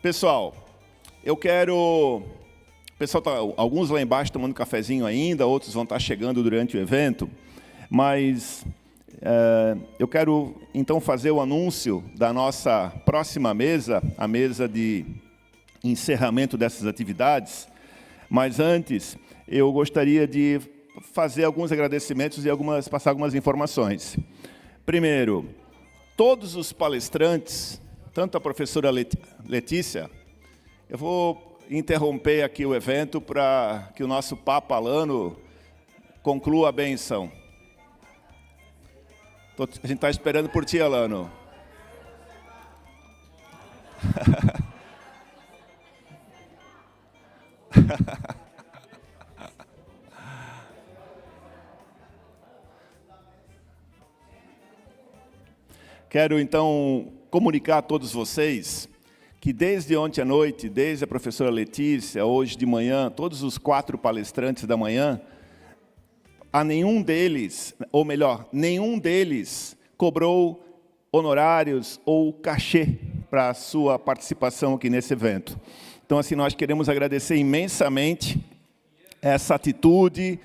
Pessoal, eu quero... O pessoal tá, alguns lá embaixo tomando cafezinho ainda, outros vão estar chegando durante o evento, mas eu quero, então, fazer o anúncio da nossa próxima mesa, a mesa de encerramento dessas atividades, mas antes, eu gostaria de fazer alguns agradecimentos e passar algumas informações. Primeiro, todos os palestrantes, tanto a professora Letícia, eu vou interromper aqui o evento para que o nosso Papa Alano conclua a benção. A gente está esperando por ti, Alano. Quero, então, comunicar a todos vocês que desde ontem à noite, desde a professora Letícia, hoje de manhã, todos os 4 palestrantes da manhã, a nenhum deles, ou melhor, nenhum deles cobrou honorários ou cachê para a sua participação aqui nesse evento. Então, assim, nós queremos agradecer imensamente essa atitude,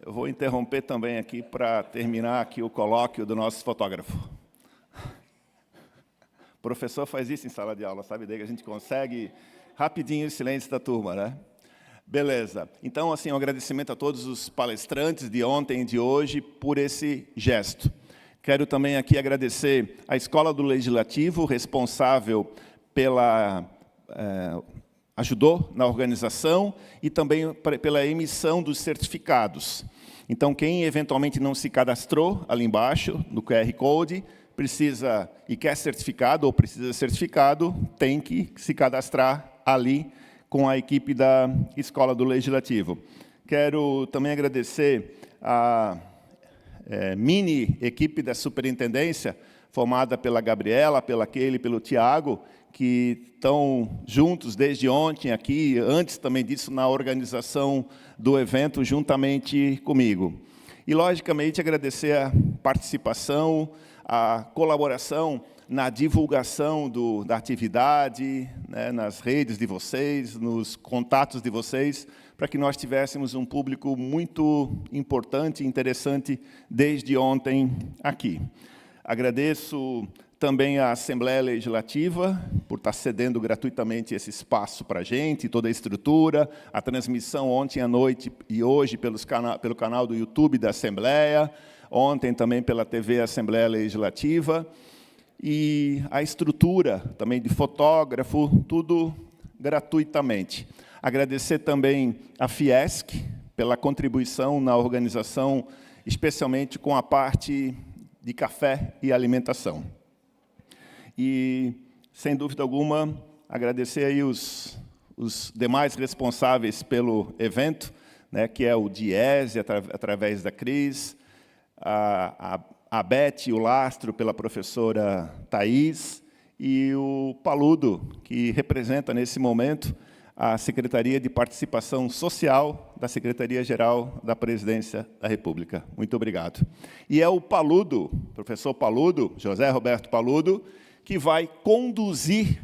Eu vou interromper também aqui para terminar aqui o colóquio do nosso fotógrafo. O professor faz isso em sala de aula, sabe? Daí que a gente consegue rapidinho o silêncio da turma, né? Beleza. Então, assim, um agradecimento a todos os palestrantes de ontem e de hoje por esse gesto. Quero também aqui agradecer à Escola do Legislativo, responsável ajudou na organização e também pela emissão dos certificados. Então, quem eventualmente não se cadastrou ali embaixo, no QR Code, precisa e quer certificado ou precisa certificado, tem que se cadastrar ali com a equipe da Escola do Legislativo. Quero também agradecer a mini equipe da superintendência, formada pela Gabriela, pela Keila e pelo Tiago, que estão juntos desde ontem aqui, antes também disso, na organização do evento, juntamente comigo. E, logicamente, agradecer a participação, a colaboração na divulgação da atividade, né, nas redes de vocês, nos contatos de vocês, para que nós tivéssemos um público muito importante e interessante desde ontem aqui. Agradeço também à Assembleia Legislativa, por estar cedendo gratuitamente esse espaço para a gente, toda a estrutura, a transmissão ontem à noite e hoje pelo canal do YouTube da Assembleia, ontem também pela TV Assembleia Legislativa, e a estrutura também de fotógrafo, tudo gratuitamente. Agradecer também à Fiesc pela contribuição na organização, especialmente com a parte de café e alimentação. E, sem dúvida alguma, agradecer aí os demais responsáveis pelo evento, né, que é o Diese, através da Cris, a Beth e o Lastro, pela professora Thais, e o Paludo, que representa, nesse momento, a Secretaria de Participação Social da Secretaria-Geral da Presidência da República. Muito obrigado. E é o Paludo, professor Paludo, José Roberto Paludo, que vai conduzir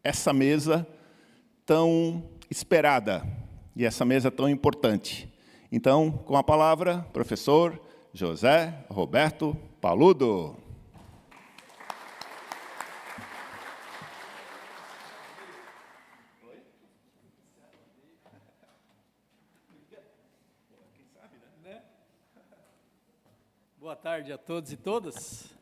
essa mesa tão esperada e essa mesa tão importante. Então, com a palavra, professor José Roberto Paludo. Boa tarde a todos e todas.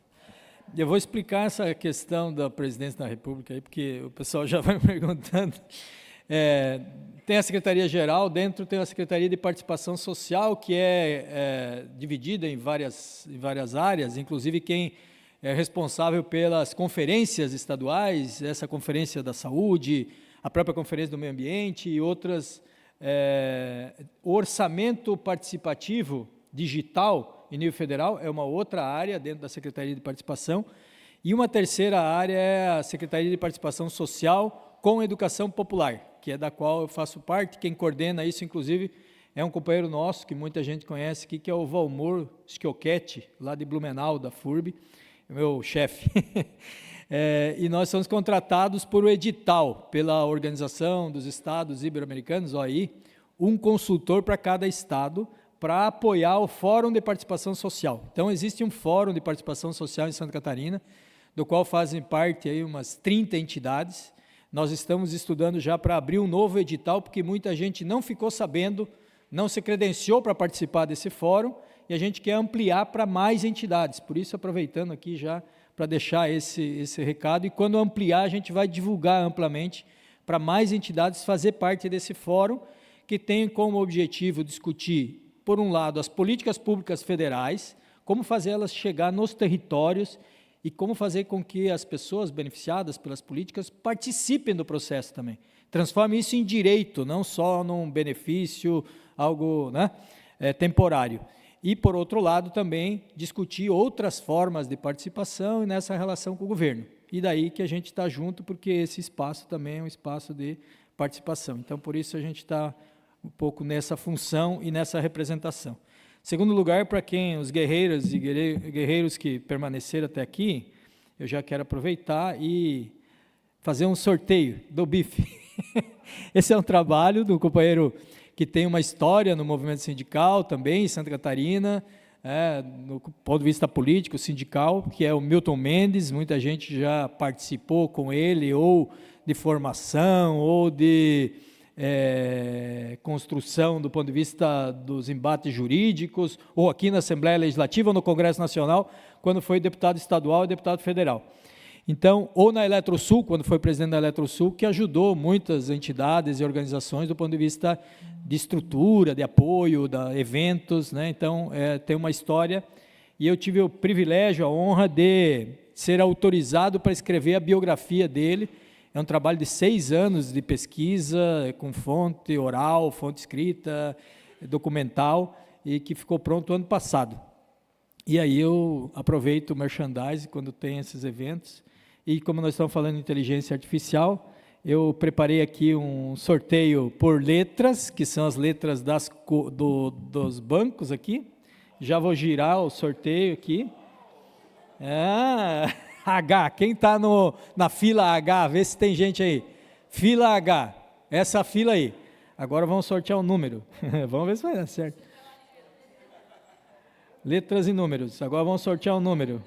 Eu vou explicar essa questão da presidência da República, aí, porque o pessoal já vai me perguntando. Tem a Secretaria-Geral, dentro tem a Secretaria de Participação Social, que é dividida em várias áreas, inclusive quem é responsável pelas conferências estaduais, essa Conferência da Saúde, a própria Conferência do Meio Ambiente e outras, o orçamento participativo digital em nível federal é uma outra área dentro da Secretaria de Participação, e uma terceira área é a Secretaria de Participação Social com Educação Popular, que é da qual eu faço parte. Quem coordena isso, inclusive, é um companheiro nosso, que muita gente conhece aqui, que é o Valmor Schiochetti, lá de Blumenau, da FURB, meu chefe. E nós somos contratados por um edital, pela Organização dos Estados Ibero-Americanos, OAI, um consultor para cada estado, para apoiar o Fórum de Participação Social. Então, existe um Fórum de Participação Social em Santa Catarina, do qual fazem parte aí umas 30 entidades. Nós estamos estudando já para abrir um novo edital, porque muita gente não ficou sabendo, não se credenciou para participar desse fórum, e a gente quer ampliar para mais entidades. Por isso, aproveitando aqui já para deixar esse recado, e quando ampliar, a gente vai divulgar amplamente para mais entidades fazer parte desse fórum, que tem como objetivo discutir, por um lado, as políticas públicas federais, como fazê-las chegar nos territórios e como fazer com que as pessoas beneficiadas pelas políticas participem do processo também. Transforme isso em direito, não só num benefício, algo, né, temporário. E, por outro lado, também discutir outras formas de participação e nessa relação com o governo. E daí que a gente está junto, porque esse espaço também é um espaço de participação. Então, por isso, a gente está um pouco nessa função e nessa representação. Segundo lugar, para quem os guerreiros e guerreiros que permaneceram até aqui, eu já quero aproveitar e fazer um sorteio do bife. Esse é um trabalho do companheiro que tem uma história no movimento sindical também, em Santa Catarina, no ponto de vista político, sindical, que é o Milton Mendes. Muita gente já participou com ele, ou de formação, ou de construção do ponto de vista dos embates jurídicos, ou aqui na Assembleia Legislativa, ou no Congresso Nacional, quando foi deputado estadual e deputado federal. Então, ou na Eletrosul, quando foi presidente da Eletrosul, que ajudou muitas entidades e organizações do ponto de vista de estrutura, de apoio, de eventos, né? Então, tem uma história, e eu tive o privilégio, a honra de ser autorizado para escrever a biografia dele. É um trabalho de 6 anos de pesquisa, com fonte oral, fonte escrita, documental, e que ficou pronto ano passado. E aí eu aproveito o merchandising quando tem esses eventos, e como nós estamos falando de inteligência artificial, eu preparei aqui um sorteio por letras, que são as letras dos bancos aqui. Já vou girar o sorteio aqui. H, quem está na fila H, vê se tem gente aí. Fila H, essa fila aí. Agora vamos sortear um número. Vamos ver se vai dar certo. Letras e números. Agora vamos sortear um número.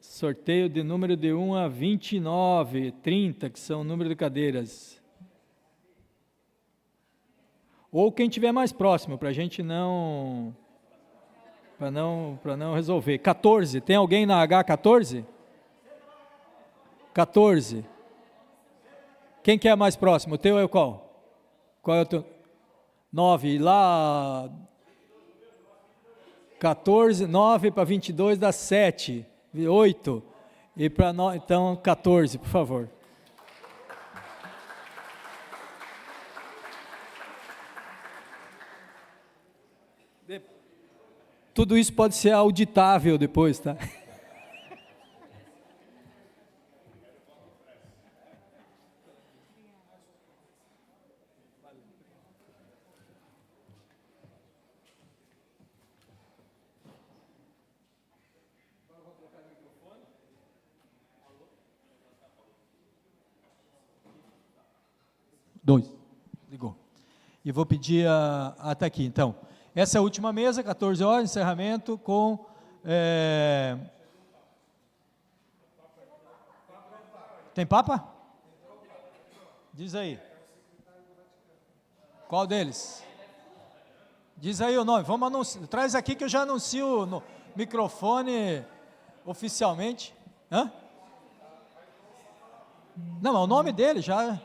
Sorteio de número de 1 a 29, 30, que são o número de cadeiras. Ou quem estiver mais próximo, para a gente não resolver. 14, tem alguém na H14? 14. Quem que é mais próximo? O teu é qual? Qual é o teu? 9, e lá 14, 9 para 22 dá 7, 8, e para 9, então 14, por favor. Tudo isso pode ser auditável depois, tá? Dois. Ligou. E vou pedir até aqui, então. Essa é a última mesa, 14 horas, encerramento com... Tem papa? Diz aí. Qual deles? Diz aí o nome. Vamos anunciar. Traz aqui que eu já anuncio no microfone oficialmente. Hã? Não, mas o nome dele já...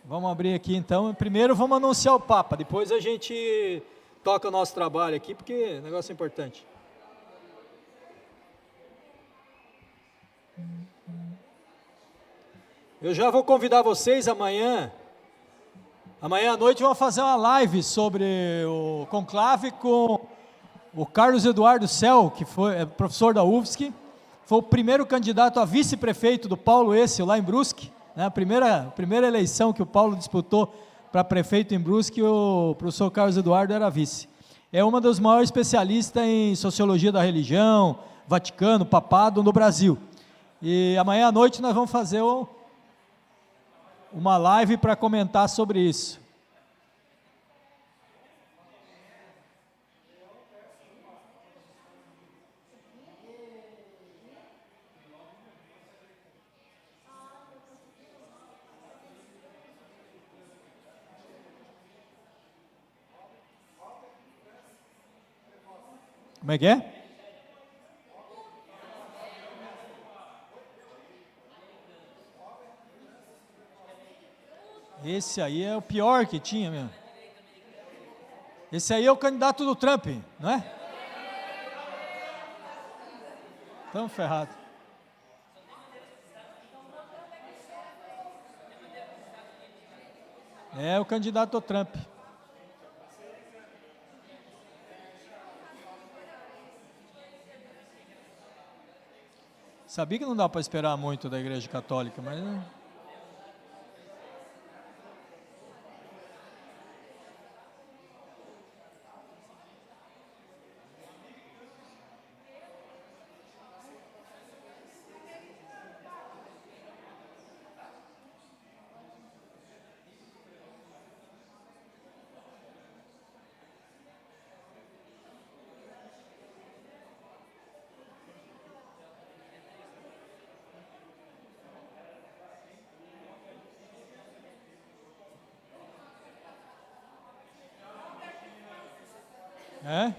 Vamos abrir aqui então. Primeiro vamos anunciar o Papa, depois a gente toca o nosso trabalho aqui, porque o negócio é importante. Eu já vou convidar vocês amanhã à noite vamos fazer uma live sobre o conclave com o Carlos Eduardo Cel, que foi professor da UFSC, foi o primeiro candidato a vice-prefeito do Paulo Essel, lá em Brusque, né? A primeira eleição que o Paulo disputou para prefeito em Brusque, o professor Carlos Eduardo era vice. É uma dos maiores especialistas em sociologia da religião, Vaticano, papado no Brasil. E amanhã à noite nós vamos fazer uma live para comentar sobre isso. Como é que é? Esse aí é o pior que tinha mesmo. Esse aí é o candidato do Trump, não é? Estamos ferrados. É o candidato do Trump. Sabia que não dá para esperar muito da Igreja Católica, mas... É?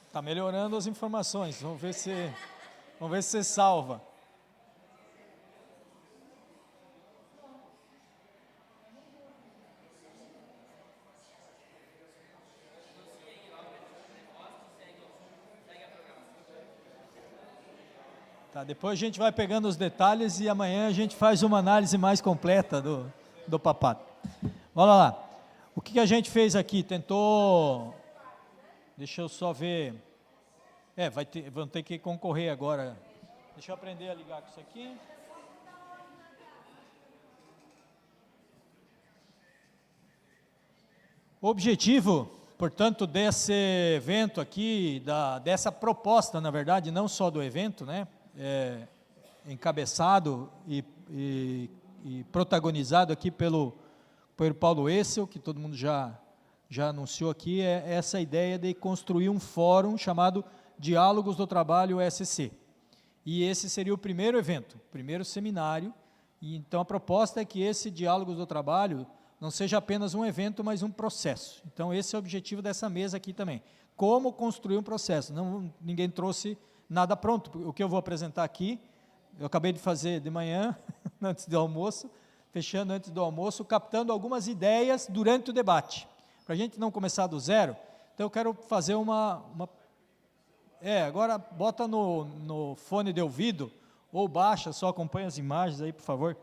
Está melhorando as informações, vamos ver se você salva. Tá, depois a gente vai pegando os detalhes e amanhã a gente faz uma análise mais completa do papado. Vamos lá. O que a gente fez aqui? Tentou... Deixa eu só ver... vão ter que concorrer agora. Deixa eu aprender a ligar com isso aqui. O objetivo, portanto, desse evento aqui, dessa proposta, na verdade, não só do evento, né? Encabeçado e protagonizado aqui pelo Paulo Essel, que todo mundo já anunciou aqui, é essa ideia de construir um fórum chamado Diálogos do Trabalho SC. E esse seria o primeiro evento, o primeiro seminário, e então a proposta é que esse Diálogos do Trabalho não seja apenas um evento, mas um processo. Então esse é o objetivo dessa mesa aqui também. Como construir um processo? Ninguém trouxe nada pronto. O que eu vou apresentar aqui, eu acabei de fazer de manhã, antes do almoço, fechando antes do almoço, captando algumas ideias durante o debate. Para a gente não começar do zero, então eu quero fazer agora bota no fone de ouvido, ou baixa, só acompanha as imagens aí, por favor.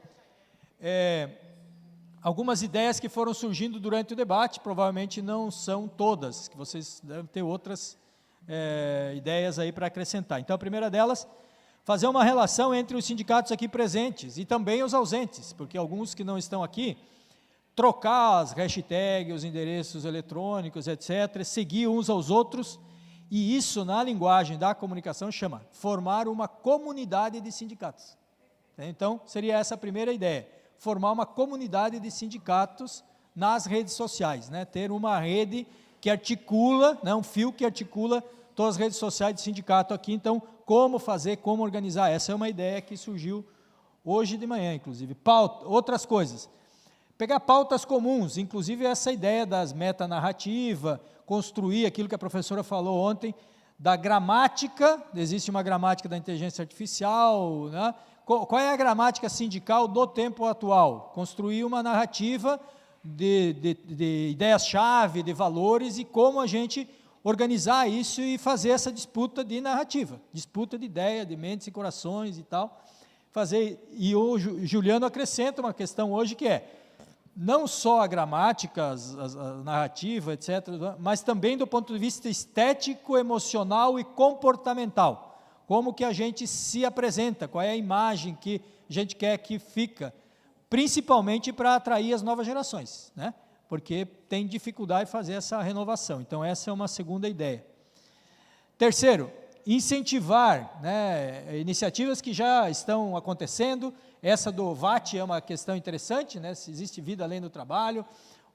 Algumas ideias que foram surgindo durante o debate, provavelmente não são todas, que vocês devem ter outras ideias aí para acrescentar. Então, a primeira delas, fazer uma relação entre os sindicatos aqui presentes e também os ausentes, porque alguns que não estão aqui, trocar as hashtags, os endereços eletrônicos, etc., seguir uns aos outros, e isso, na linguagem da comunicação, chama formar uma comunidade de sindicatos. Então, seria essa a primeira ideia, formar uma comunidade de sindicatos nas redes sociais, né? Ter uma rede que articula, né? Um fio que articula todas as redes sociais de sindicato aqui. Então, como fazer, como organizar? Essa é uma ideia que surgiu hoje de manhã, inclusive. Outras coisas. Pegar pautas comuns, inclusive essa ideia das metanarrativas, construir aquilo que a professora falou ontem, da gramática, existe uma gramática da inteligência artificial, né? Qual é a gramática sindical do tempo atual? Construir uma narrativa de ideias-chave, de valores, e como a gente organizar isso e fazer essa disputa de narrativa, disputa de ideia, de mentes e corações e tal, fazer, e o Juliano acrescenta uma questão hoje que é, não só a gramática, a narrativa, etc., mas também do ponto de vista estético, emocional e comportamental. Como que a gente se apresenta, qual é a imagem que a gente quer que fica, principalmente para atrair as novas gerações, né? Porque tem dificuldade de fazer essa renovação. Então, essa é uma segunda ideia. Terceiro, incentivar, né, iniciativas que já estão acontecendo. Essa do VAT é uma questão interessante, né, se existe vida além do trabalho,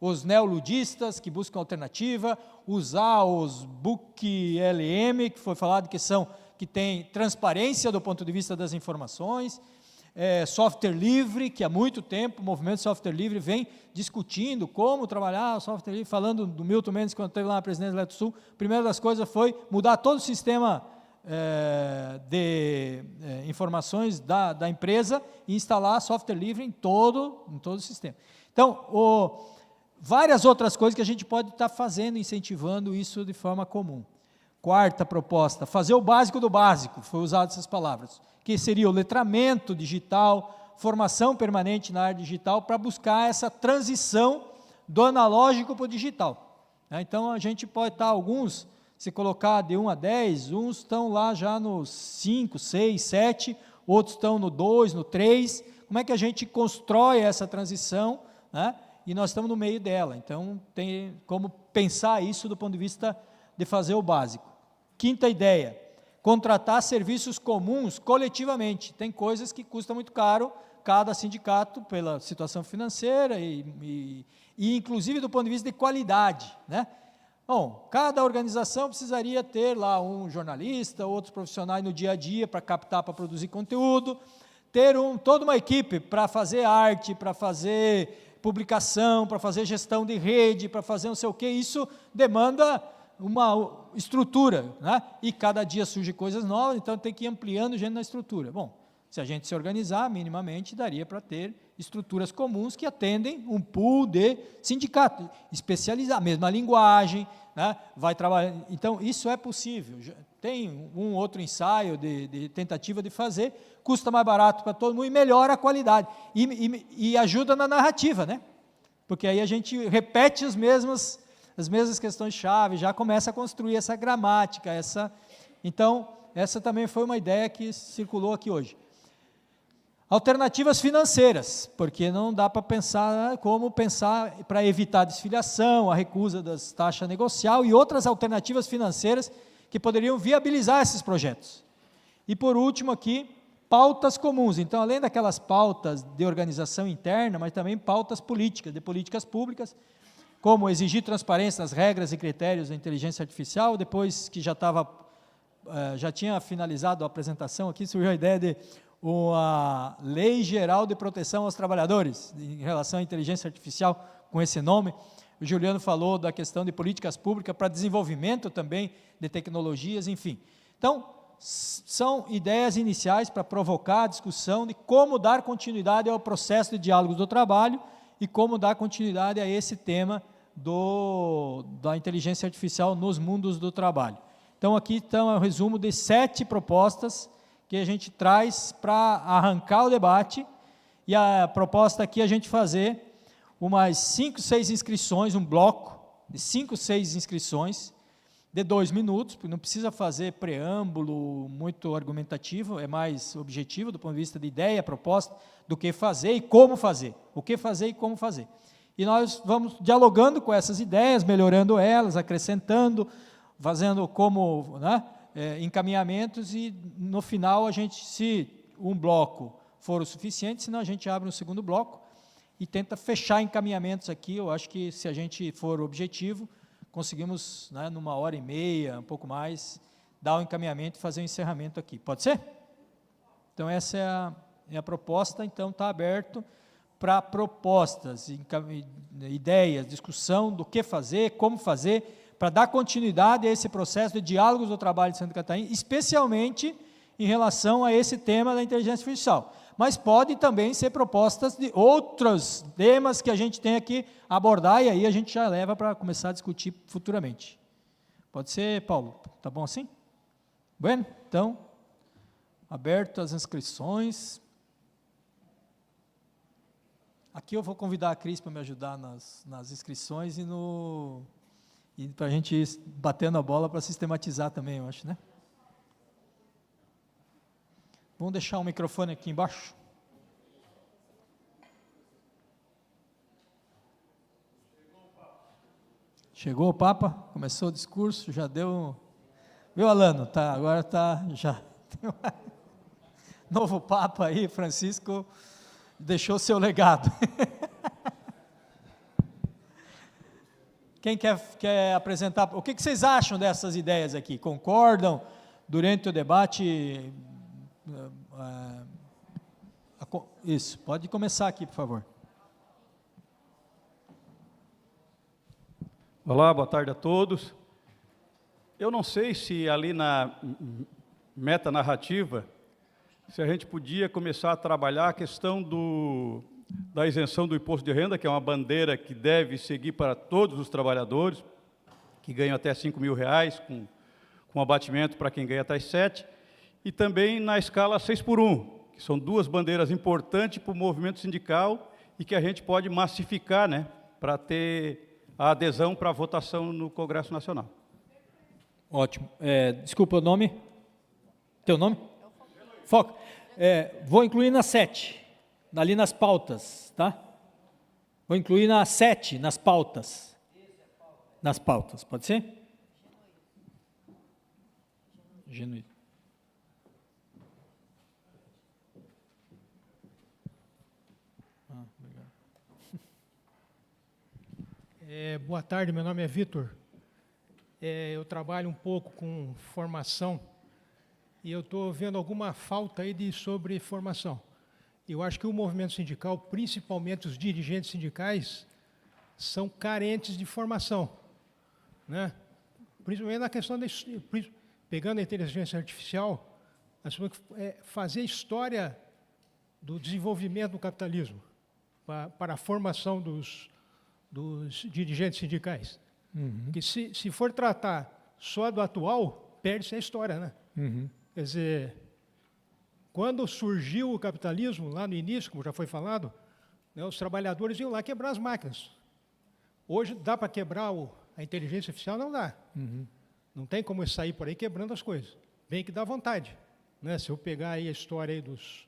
os neoludistas que buscam alternativa, usar os book LM, que foi falado que tem transparência do ponto de vista das informações, software livre, que há muito tempo o movimento software livre vem discutindo como trabalhar o software livre, falando do Milton Mendes, quando esteve lá na presidência do Eletrosul, a primeira das coisas foi mudar todo o sistema de informações da empresa e instalar software livre em todo o sistema. Então, várias outras coisas que a gente pode estar fazendo, incentivando isso de forma comum. Quarta proposta, fazer o básico do básico, foi usado essas palavras, que seria o letramento digital, formação permanente na área digital, para buscar essa transição do analógico para o digital. Então, a gente pode estar alguns, se colocar de 1 a 10, uns estão lá já no 5, 6, 7, outros estão no 2, no 3, como é que a gente constrói essa transição, né? E nós estamos no meio dela, então tem como pensar isso do ponto de vista de fazer o básico. Quinta ideia, contratar serviços comuns coletivamente, tem coisas que custam muito caro, cada sindicato, pela situação financeira e inclusive do ponto de vista de qualidade, né? Bom, cada organização precisaria ter lá um jornalista, outros profissionais no dia a dia para captar, para produzir conteúdo, ter toda uma equipe para fazer arte, para fazer publicação, para fazer gestão de rede, para fazer não sei o quê, isso demanda uma estrutura, né? E cada dia surgem coisas novas, então tem que ir ampliando gente na estrutura. Bom, se a gente se organizar minimamente, daria para ter estruturas comuns que atendem um pool de sindicatos, especializar a mesma linguagem, né? Vai trabalhar. Então, isso é possível. Tem um outro ensaio de tentativa de fazer, custa mais barato para todo mundo e melhora a qualidade. E ajuda na narrativa, né? Porque aí a gente repete as mesmas questões-chave, já começa a construir essa gramática, Então, essa também foi uma ideia que circulou aqui hoje. Alternativas financeiras, porque não dá para pensar como pensar para evitar a desfiliação, a recusa das taxas negocial e outras alternativas financeiras que poderiam viabilizar esses projetos. E por último aqui, pautas comuns. Então, além daquelas pautas de organização interna, mas também pautas políticas, de políticas públicas, como exigir transparência nas regras e critérios da inteligência artificial. Depois que já tinha finalizado a apresentação aqui, surgiu a ideia de uma Lei Geral de Proteção aos Trabalhadores, em relação à inteligência artificial, com esse nome. O Juliano falou da questão de políticas públicas para desenvolvimento também de tecnologias, enfim. Então, são ideias iniciais para provocar a discussão de como dar continuidade ao processo de diálogo do trabalho e como dar continuidade a esse tema da inteligência artificial nos mundos do trabalho. Então, aqui está um resumo de 7 propostas que a gente traz para arrancar o debate, e a proposta aqui é a gente fazer umas 5, 6 inscrições, um bloco de 5, 6 inscrições, de 2 minutos, porque não precisa fazer preâmbulo muito argumentativo, é mais objetivo do ponto de vista de ideia, proposta, do que fazer e como fazer, o que fazer e como fazer. E nós vamos dialogando com essas ideias, melhorando elas, acrescentando, fazendo como, né, encaminhamentos, e no final a gente, se um bloco for o suficiente, senão a gente abre um segundo bloco e tenta fechar encaminhamentos aqui. Eu acho que se a gente for objetivo, conseguimos, né, numa hora e meia, um pouco mais, dar o encaminhamento e fazer o encerramento aqui. Pode ser? Então, essa é a proposta. Então, está aberto para propostas, ideias, discussão do que fazer, como fazer, para dar continuidade a esse processo de diálogos do trabalho de Santa Catarina, especialmente em relação a esse tema da inteligência artificial. Mas pode também ser propostas de outros temas que a gente tenha que abordar, e aí a gente já leva para começar a discutir futuramente. Pode ser, Paulo? Tá bom assim? Bueno, então, aberto as inscrições. Aqui eu vou convidar a Cris para me ajudar nas inscrições e para a gente ir batendo a bola para sistematizar também, eu acho, né? Vamos deixar o microfone aqui embaixo. Chegou o Papa, começou o discurso, já deu... Viu, Alano? Tá, agora tá, já tem um novo Papa aí, Francisco, deixou seu legado. Quem quer apresentar? O que vocês acham dessas ideias aqui? Concordam? Durante o debate... Isso, pode começar aqui, por favor. Olá, boa tarde a todos. Eu não sei se ali na metanarrativa, se a gente podia começar a trabalhar a questão da isenção do imposto de renda, que é uma bandeira que deve seguir para todos os trabalhadores, que ganham até R$5.000, com abatimento para quem ganha até 7, e também na escala 6x1, que são duas bandeiras importantes para o movimento sindical e que a gente pode massificar, né, para ter a adesão para a votação no Congresso Nacional. Ótimo. Desculpa o nome? Teu nome? Foco. Vou incluir na 7, ali nas pautas, tá? Vou incluir na 7, nas pautas. Nas pautas, pode ser? Genuíno. Obrigado. Boa tarde, meu nome é Vitor. Eu trabalho um pouco com formação e eu estou vendo alguma falta aí sobre formação. Eu acho que o movimento sindical, principalmente os dirigentes sindicais, são carentes de formação, né? Principalmente na questão pegando a inteligência artificial, fazer história do desenvolvimento do capitalismo para a formação dos dirigentes sindicais. Uhum. Que se for tratar só do atual, perde-se a história, né? Uhum. Quer dizer, quando surgiu o capitalismo, lá no início, como já foi falado, né, os trabalhadores iam lá quebrar as máquinas. Hoje, dá para quebrar a inteligência artificial? Não dá. Uhum. Não tem como eu sair por aí quebrando as coisas. Bem que dá vontade, né? Se eu pegar aí a história aí dos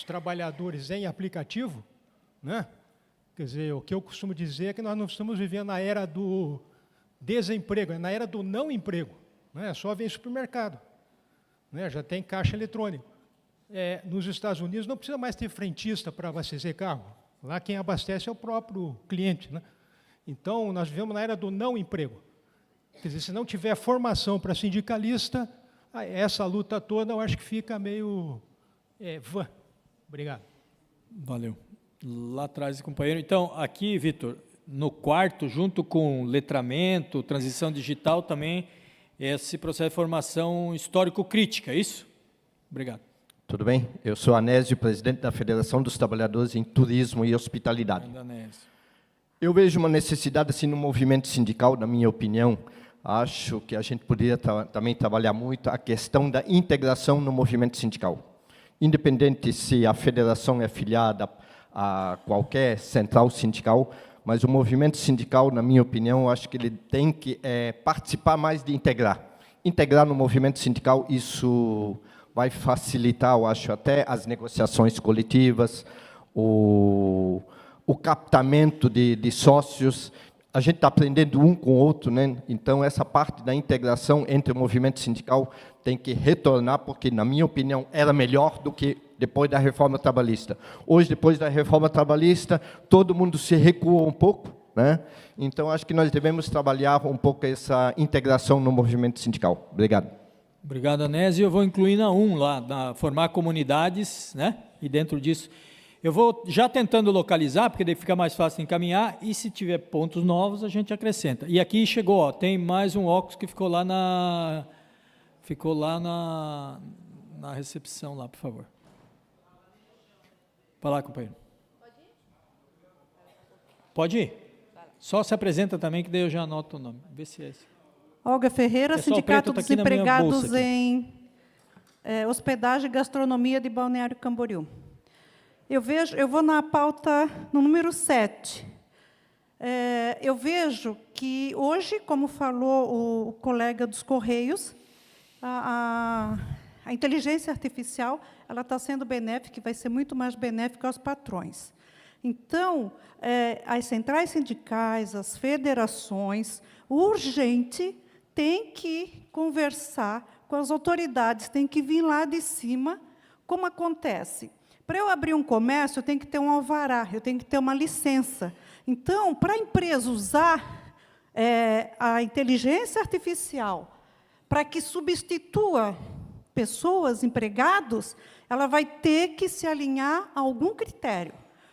trabalhadores em aplicativo, né? Quer dizer, o que eu costumo dizer é que nós não estamos vivendo na era do desemprego, é na era do não emprego, né? É só ver em supermercado, né? Já tem caixa eletrônico. Nos Estados Unidos não precisa mais ter frentista para abastecer carro. Lá quem abastece é o próprio cliente, né? Então, nós vivemos na era do não emprego. Quer dizer, se não tiver formação para sindicalista, essa luta toda eu acho que fica meio vã. Obrigado. Valeu. Lá atrás, companheiro. Então, aqui, Vitor, no quarto, junto com letramento, transição digital, também esse processo de formação histórico-crítica, é isso? Obrigado. Tudo bem? Eu sou Anésio, presidente da Federação dos Trabalhadores em Turismo e Hospitalidade. Eu vejo uma necessidade, assim, no movimento sindical, na minha opinião. Acho que a gente poderia também trabalhar muito a questão da integração no movimento sindical. Independente se a federação é filiada a qualquer central sindical, mas o movimento sindical, na minha opinião, acho que ele tem que participar mais de integrar. Integrar no movimento sindical, isso vai facilitar, eu acho, até as negociações coletivas, o captamento de sócios. A gente está aprendendo um com o outro, né? Então, essa parte da integração entre o movimento sindical tem que retornar, porque, na minha opinião, era melhor do que depois da reforma trabalhista. Hoje, depois da reforma trabalhista, todo mundo se recuou um pouco, né? Então, acho que nós devemos trabalhar um pouco essa integração no movimento sindical. Obrigado. Obrigado, Anésio. Eu vou incluir na 1 lá, formar comunidades, né? E dentro disso, eu vou já tentando localizar, porque daí fica mais fácil encaminhar, e se tiver pontos novos, a gente acrescenta. E aqui chegou, ó, tem mais um óculos que ficou lá na recepção, lá, por favor. Vai lá, companheiro. Pode ir? Só se apresenta também, que daí eu já anoto o nome. Vê se é esse. Olga Ferreira, Sindicato dos Empregados em Hospedagem e Gastronomia de Balneário Camboriú. eu vou na pauta no número 7. Eu vejo que hoje, como falou o colega dos Correios, a inteligência artificial ela está sendo benéfica e vai ser muito mais benéfica aos patrões. Então, as centrais sindicais, as federações, urgente, tem que conversar com as autoridades, tem que vir lá de cima, como acontece. Para eu abrir um comércio, eu tenho que ter um alvará, eu tenho que ter uma licença. Então, para a empresa usar a inteligência artificial para que substitua pessoas, empregados, ela vai ter que se alinhar a algum critério.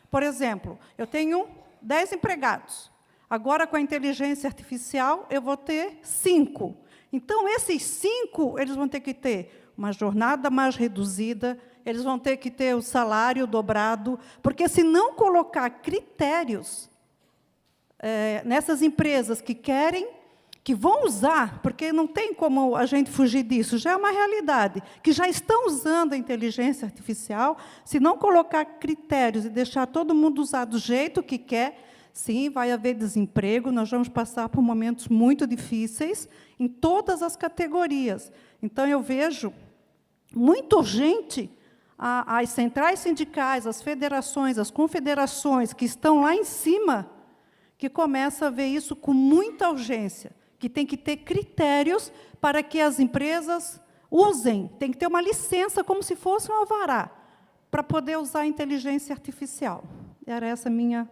Por exemplo, eu tenho 10 empregados. Agora, com a inteligência artificial, eu vou ter 5. Então, esses 5, eles vão ter que ter uma jornada mais reduzida, eles vão ter que ter o salário dobrado, porque, se não colocar critérios nessas empresas que querem, que vão usar, porque não tem como a gente fugir disso, já é uma realidade, que já estão usando a inteligência artificial, se não colocar critérios e deixar todo mundo usar do jeito que quer, sim, vai haver desemprego, nós vamos passar por momentos muito difíceis em todas as categorias. Então, eu vejo muito urgente as centrais sindicais, as federações, as confederações que estão lá em cima, que começam a ver isso com muita urgência, que tem que ter critérios para que as empresas usem, tem que ter uma licença, como se fosse um alvará, para poder usar a inteligência artificial. Era essa a minha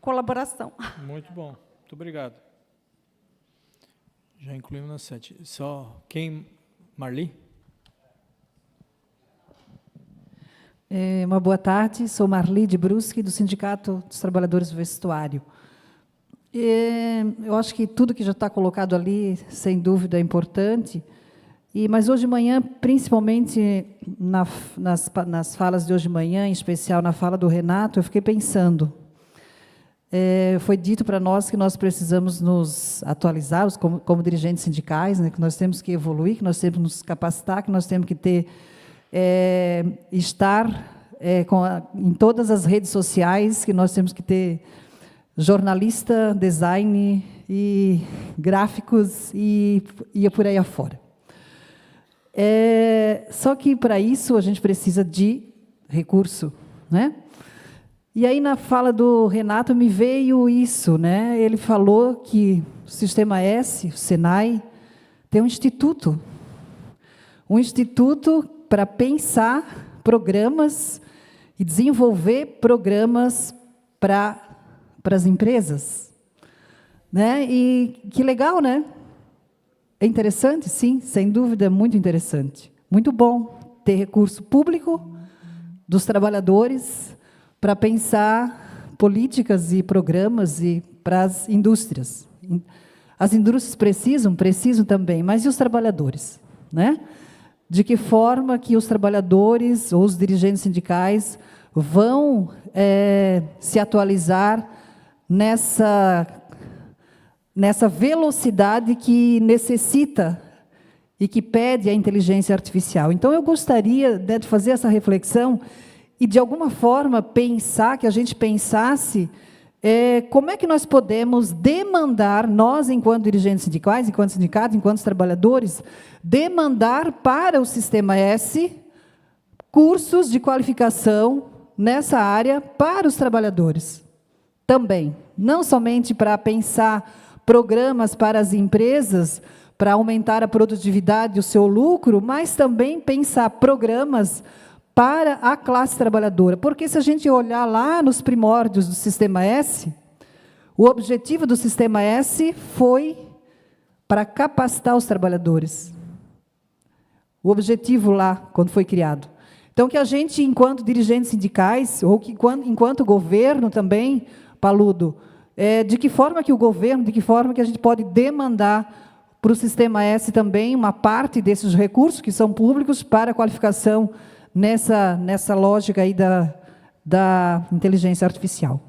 colaboração. Muito bom, muito obrigado. Já incluímos na 7. Só quem? Marli? Uma boa tarde, sou Marli de Brusque, do Sindicato dos Trabalhadores do Vestuário. Eu acho que tudo que já está colocado ali, sem dúvida, é importante, mas hoje de manhã, principalmente nas falas de hoje de manhã, em especial na fala do Renato, eu fiquei pensando, foi dito para nós que nós precisamos nos atualizar, como dirigentes sindicais, né, que nós temos que evoluir, que nós temos que nos capacitar, que nós temos que ter, estar em todas as redes sociais, que nós temos que ter jornalista, design e gráficos e por aí afora. Só que, para isso, a gente precisa de recurso, né? E aí, na fala do Renato, me veio isso, né? Ele falou que o Sistema S, o Senai, tem um instituto para pensar programas e desenvolver programas para as empresas, né? E que legal, né? É interessante, sim, sem dúvida, é muito interessante. Muito bom ter recurso público dos trabalhadores para pensar políticas e programas e para as indústrias. As indústrias precisam também, mas e os trabalhadores, né? De que forma que os trabalhadores ou os dirigentes sindicais vão se atualizar nessa velocidade que necessita e que pede a inteligência artificial. Então, eu gostaria de fazer essa reflexão e, de alguma forma, que a gente pensasse como é que nós podemos demandar, nós, enquanto dirigentes sindicais, enquanto sindicatos, enquanto trabalhadores, demandar para o Sistema S cursos de qualificação nessa área para os trabalhadores. Também, não somente para pensar programas para as empresas, para aumentar a produtividade e o seu lucro, mas também pensar programas para a classe trabalhadora. Porque, se a gente olhar lá nos primórdios do Sistema S, o objetivo do Sistema S foi para capacitar os trabalhadores. O objetivo lá, quando foi criado. Então, que a gente, enquanto dirigentes sindicais, ou que enquanto governo também, Paludo, de que forma que o governo, de que forma que a gente pode demandar para o Sistema S também uma parte desses recursos que são públicos para a qualificação nessa lógica aí da inteligência artificial.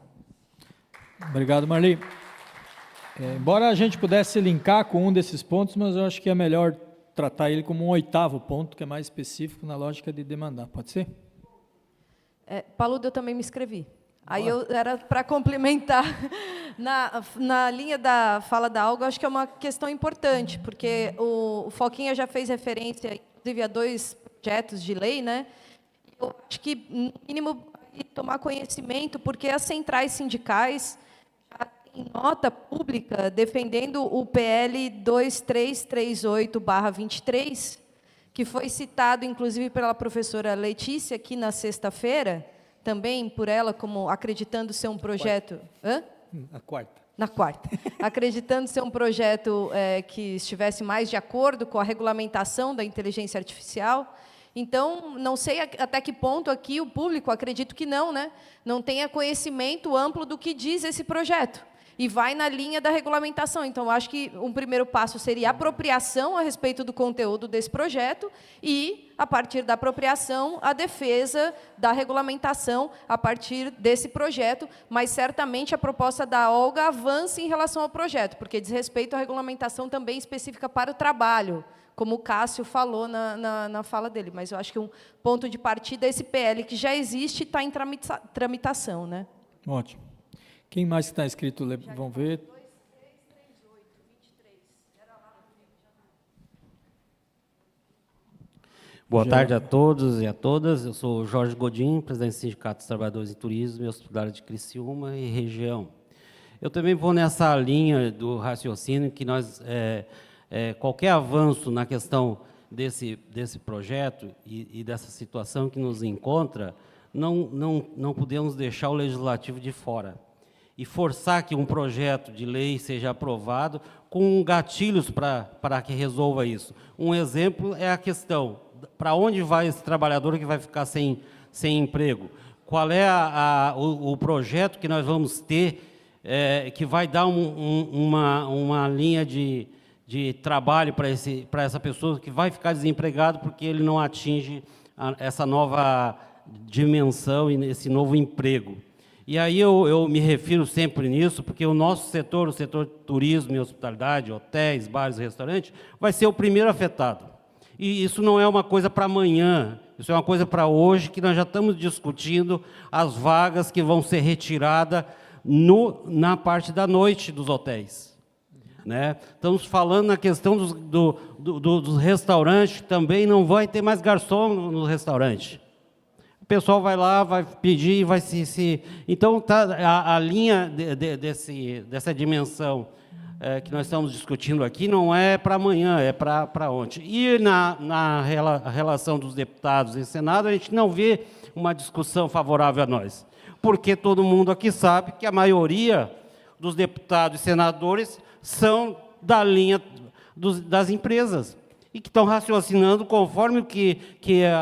Obrigado, Marli. Embora a gente pudesse linkar com um desses pontos, mas eu acho que é melhor tratar ele como um 8º ponto, que é mais específico na lógica de demandar. Pode ser? Paludo, eu também me inscrevi. Aí era para complementar, na linha da fala da Olga, acho que é uma questão importante, porque o Foquinha já fez referência, inclusive, a 2 projetos de lei, né? Eu acho que, no mínimo, tomar conhecimento, porque as centrais sindicais já têm nota pública defendendo o PL 2338/23, que foi citado, inclusive, pela professora Letícia, aqui na sexta-feira, também por ela, como acreditando ser um projeto... Hã? Na quarta. Na quarta. Acreditando ser um projeto que estivesse mais de acordo com a regulamentação da inteligência artificial. Então, não sei até que ponto aqui o público, acredito que não, né, não tenha conhecimento amplo do que diz esse projeto. E vai na linha da regulamentação. Então, acho que um primeiro passo seria a apropriação a respeito do conteúdo desse projeto e, a partir da apropriação, a defesa da regulamentação a partir desse projeto, mas, certamente, a proposta da Olga avança em relação ao projeto, porque diz respeito à regulamentação também específica para o trabalho, como o Cássio falou na fala dele. Mas eu acho que um ponto de partida é esse PL, que já existe e está em tramitação, né? Ótimo. Quem mais está inscrito? Vamos ver. Boa tarde a todos e a todas. Eu sou Jorge Godin, presidente do Sindicato dos Trabalhadores em Turismo e Hospitalidade de Criciúma e região. Eu também vou nessa linha do raciocínio que nós, qualquer avanço na questão desse projeto e dessa situação que nos encontra, não podemos deixar o legislativo de fora e forçar que um projeto de lei seja aprovado com gatilhos para que resolva isso. Um exemplo é a questão, para onde vai esse trabalhador que vai ficar sem emprego? Qual é o projeto que nós vamos ter que vai dar uma linha de trabalho para essa pessoa que vai ficar desempregado porque ele não atinge essa nova dimensão e esse novo emprego? E aí eu me refiro sempre nisso, porque o nosso setor, o setor turismo e hospitalidade, hotéis, bares, restaurantes, vai ser o primeiro afetado. E isso não é uma coisa para amanhã, isso é uma coisa para hoje, que nós já estamos discutindo as vagas que vão ser retiradas na parte da noite dos hotéis, né? Estamos falando na questão dos restaurantes, também não vai ter mais garçom no restaurante. O pessoal vai lá, vai pedir, vai se... Então, a linha dessa dimensão que nós estamos discutindo aqui não é para amanhã, é para ontem. E na relação dos deputados e Senado, a gente não vê uma discussão favorável a nós, porque todo mundo aqui sabe que a maioria dos deputados e senadores são da linha das empresas e que estão raciocinando conforme o que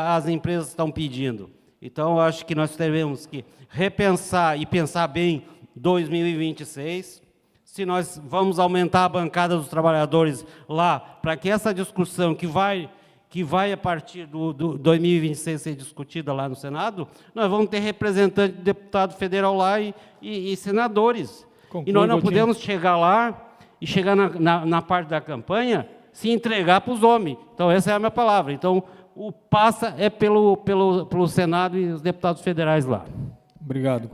as empresas estão pedindo. Então, eu acho que nós teremos que repensar e pensar bem 2026, se nós vamos aumentar a bancada dos trabalhadores lá, para que essa discussão que vai a partir do 2026 ser discutida lá no Senado, nós vamos ter representante de deputado federal lá e senadores. E nós não podemos chegar lá e chegar na parte da campanha se entregar para os homens. Então, essa é a minha palavra. Então, o passa é pelo Senado e os deputados federais lá. Obrigado.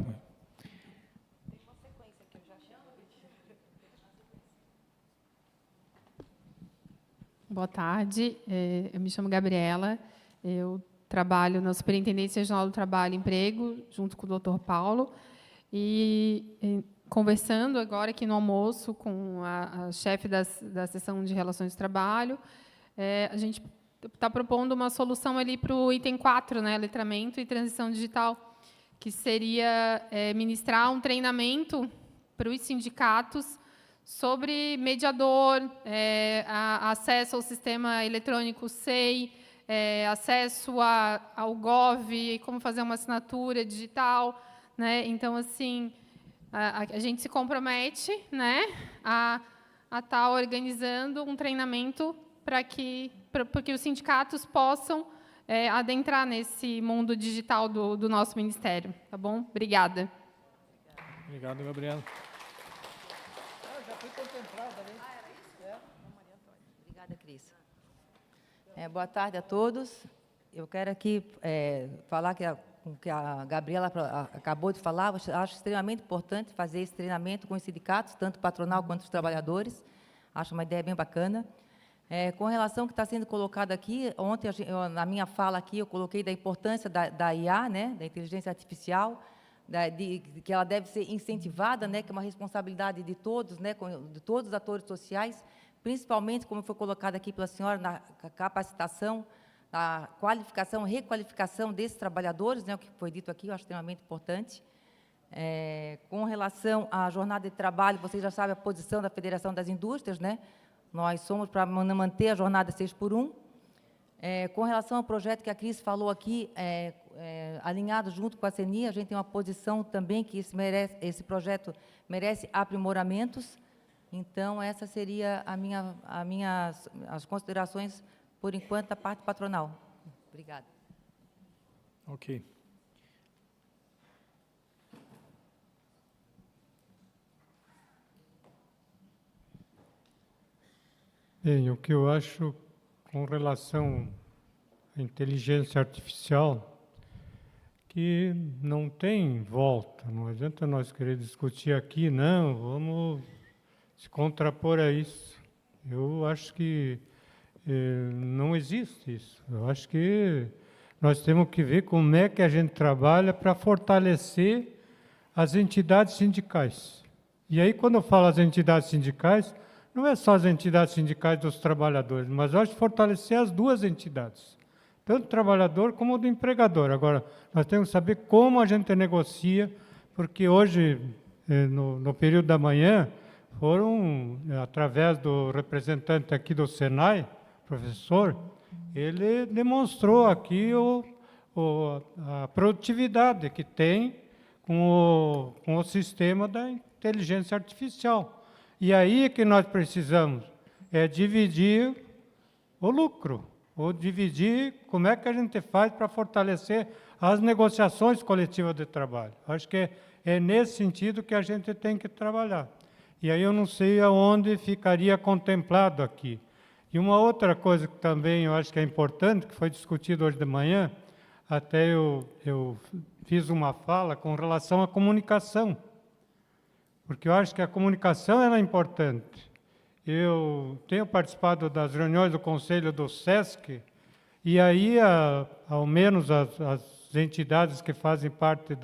Boa tarde, eu me chamo Gabriela, eu trabalho na Superintendência Regional do Trabalho e Emprego, junto com o Dr. Paulo, e conversando agora aqui no almoço com a chefe da seção de Relações de Trabalho, a gente está propondo uma solução ali para o item 4, né, letramento e transição digital, que seria ministrar um treinamento para os sindicatos sobre mediador, acesso ao sistema eletrônico SEI, acesso ao GOV, como fazer uma assinatura digital, né? Então, assim, a gente se compromete, né, a estar organizando um treinamento para que os sindicatos possam adentrar nesse mundo digital do nosso ministério. Tá bom? Obrigada. Obrigado, Gabriela. Obrigada, Cris. Boa tarde a todos. Eu quero aqui falar que com o que a Gabriela acabou de falar, eu acho extremamente importante fazer esse treinamento com os sindicatos, tanto patronal quanto os trabalhadores. Acho uma ideia bem bacana. Com relação ao que está sendo colocado aqui, ontem, na minha fala aqui, eu coloquei da importância da IA, né, da inteligência artificial, que ela deve ser incentivada, né, que é uma responsabilidade de todos, né, de todos os atores sociais, principalmente, como foi colocado aqui pela senhora, na capacitação, na qualificação, requalificação desses trabalhadores, né, o que foi dito aqui, eu acho extremamente importante. Com relação à jornada de trabalho, vocês já sabem a posição da Federação das Indústrias, né? Nós somos para manter a jornada 6x1. Com relação ao projeto que a Cris falou aqui, alinhado junto com a CENI, a gente tem uma posição também que esse projeto merece aprimoramentos. Então, essa seria as considerações, por enquanto, da parte patronal. Obrigada. Ok. Bem, o que eu acho com relação à inteligência artificial, que não tem volta, não adianta nós querer discutir aqui, não, vamos se contrapor a isso. Eu acho que não existe isso. Eu acho que nós temos que ver como é que a gente trabalha para fortalecer as entidades sindicais. E aí, quando eu falo as entidades sindicais, não é só as entidades sindicais dos trabalhadores, mas eu acho que fortalecer as duas entidades, tanto do trabalhador como do empregador. Agora, nós temos que saber como a gente negocia, porque hoje, no período da manhã, foram, através do representante aqui do Senai, professor, ele demonstrou aqui a produtividade que tem com o sistema da inteligência artificial. E aí que nós precisamos dividir o lucro, ou dividir como é que a gente faz para fortalecer as negociações coletivas de trabalho. Acho que é nesse sentido que a gente tem que trabalhar. E aí eu não sei aonde ficaria contemplado aqui. E uma outra coisa que também eu acho que é importante, que foi discutido hoje de manhã, até eu fiz uma fala com relação à comunicação, porque eu acho que a comunicação é importante. Eu tenho participado das reuniões do Conselho do SESC, e aí, ao menos as entidades que fazem parte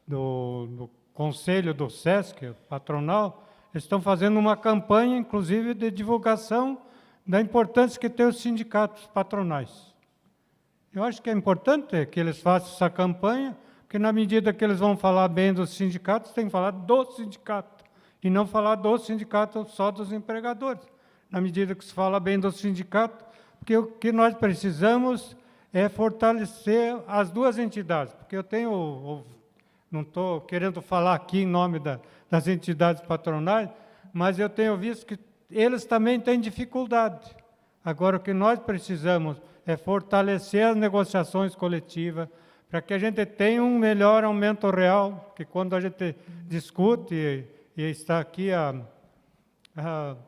do Conselho do SESC, patronal, estão fazendo uma campanha, inclusive, de divulgação da importância que tem os sindicatos patronais. Eu acho que é importante que eles façam essa campanha, porque na medida que eles vão falar bem dos sindicatos, tem que falar do sindicato, e não falar do sindicato só dos empregadores. Na medida que se fala bem do sindicato, porque o que nós precisamos é fortalecer as duas entidades, porque eu tenho, não estou querendo falar aqui em nome das entidades patronais, mas eu tenho visto que eles também têm dificuldade. Agora, o que nós precisamos é fortalecer as negociações coletivas, para que a gente tenha um melhor aumento real, que quando a gente discute, e está aqui a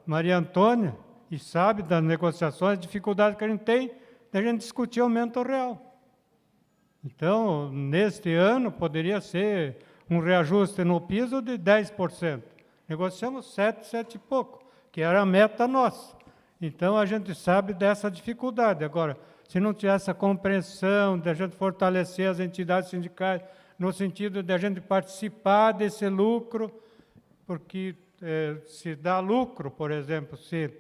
Maria Antônia, e sabe das negociações, dificuldades que a gente tem, de a gente discutir aumento real. Então, neste ano, poderia ser um reajuste no piso de 10%. Negociamos 7 e pouco, que era a meta nossa. Então, a gente sabe dessa dificuldade. Agora, se não tiver essa compreensão de a gente fortalecer as entidades sindicais, no sentido de a gente participar desse lucro, porque se dá lucro, por exemplo, se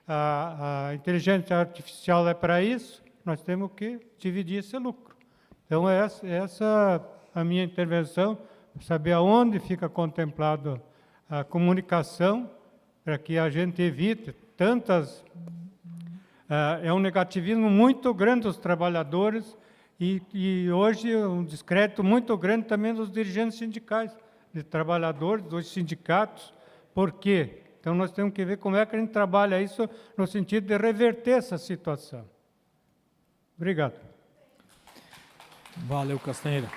a inteligência artificial é para isso, nós temos que dividir esse lucro. Então, essa a minha intervenção, saber aonde fica contemplado a comunicação, para que a gente evite tantas... é um negativismo muito grande dos trabalhadores e hoje um descrédito muito grande também dos dirigentes sindicais, de trabalhadores, dos sindicatos. Por quê? Então, nós temos que ver como é que a gente trabalha isso no sentido de reverter essa situação. Obrigado. Valeu, Castanheira.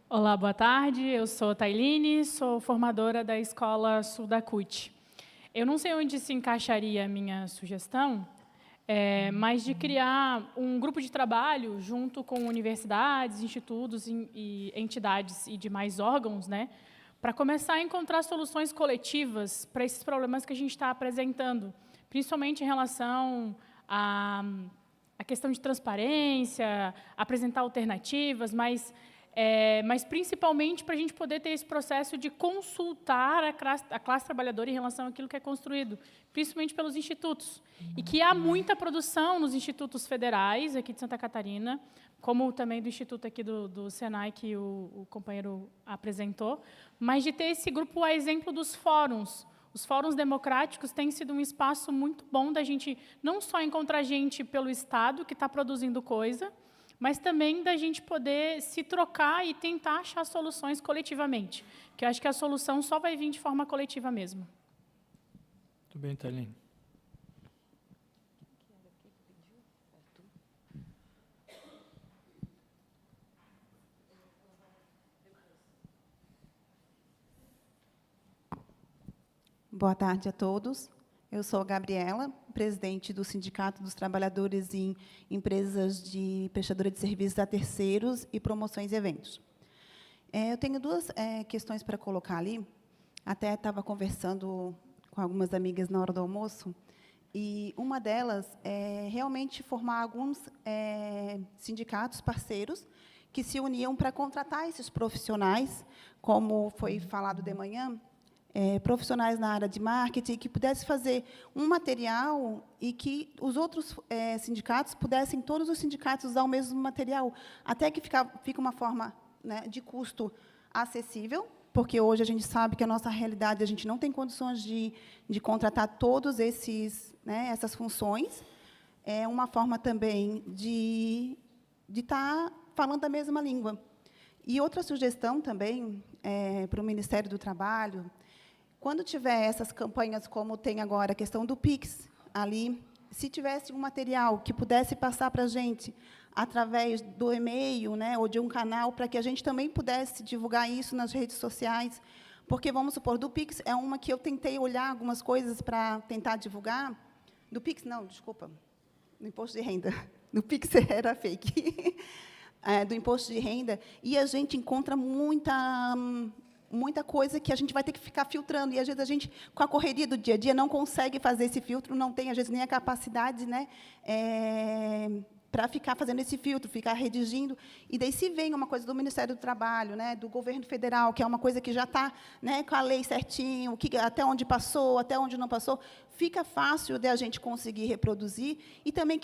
Olá, boa tarde. Eu sou Tailine, sou formadora da Escola Sul da CUT. Eu não sei onde se encaixaria a minha sugestão, mas de criar um grupo de trabalho junto com universidades, institutos e entidades e demais órgãos, né, para começar a encontrar soluções coletivas para esses problemas que a gente está apresentando, principalmente em relação à questão de transparência, apresentar alternativas, mas principalmente para a gente poder ter esse processo de consultar a classe trabalhadora em relação àquilo que é construído, principalmente pelos institutos. E que há muita produção nos institutos federais aqui de Santa Catarina, como também do instituto aqui do Senai, que o companheiro apresentou, mas de ter esse grupo a exemplo dos fóruns. Os fóruns democráticos têm sido um espaço muito bom da gente não só encontrar gente pelo Estado que está produzindo coisa, mas também da gente poder se trocar e tentar achar soluções coletivamente, que eu acho que a solução só vai vir de forma coletiva mesmo. Muito bem, Thaline. Boa tarde a todos. Eu sou a Gabriela, presidente do Sindicato dos Trabalhadores em Empresas de Prestadora de Serviços a Terceiros e Promoções e Eventos. Eu tenho duas questões para colocar ali. Até estava conversando com algumas amigas na hora do almoço, e uma delas é realmente formar alguns sindicatos parceiros que se uniam para contratar esses profissionais, como foi falado de manhã, profissionais na área de marketing, que pudesse fazer um material e que os outros sindicatos pudessem, todos os sindicatos, usar o mesmo material, até que fica uma forma, né, de custo acessível, porque hoje a gente sabe que a nossa realidade, a gente não tem condições de contratar todos essas funções. É uma forma também de estar falando a mesma língua. E outra sugestão também para o Ministério do Trabalho, quando tiver essas campanhas, como tem agora a questão do Pix, ali, se tivesse um material que pudesse passar para a gente através do e-mail, né, ou de um canal, para que a gente também pudesse divulgar isso nas redes sociais, porque, vamos supor, do Pix é uma que eu tentei olhar algumas coisas para tentar divulgar. Do Pix, não, desculpa, do imposto de renda. Do Pix era fake. Do imposto de renda, e a gente encontra muita coisa que a gente vai ter que ficar filtrando, e às vezes a gente, com a correria do dia a dia, não consegue fazer esse filtro, não tem, às vezes, nem a capacidade, né, para ficar fazendo esse filtro, ficar redigindo, e daí se vem uma coisa do Ministério do Trabalho, né, do governo federal, que é uma coisa que já está, né, com a lei certinho, até onde passou, até onde não passou, fica fácil de a gente conseguir reproduzir, e também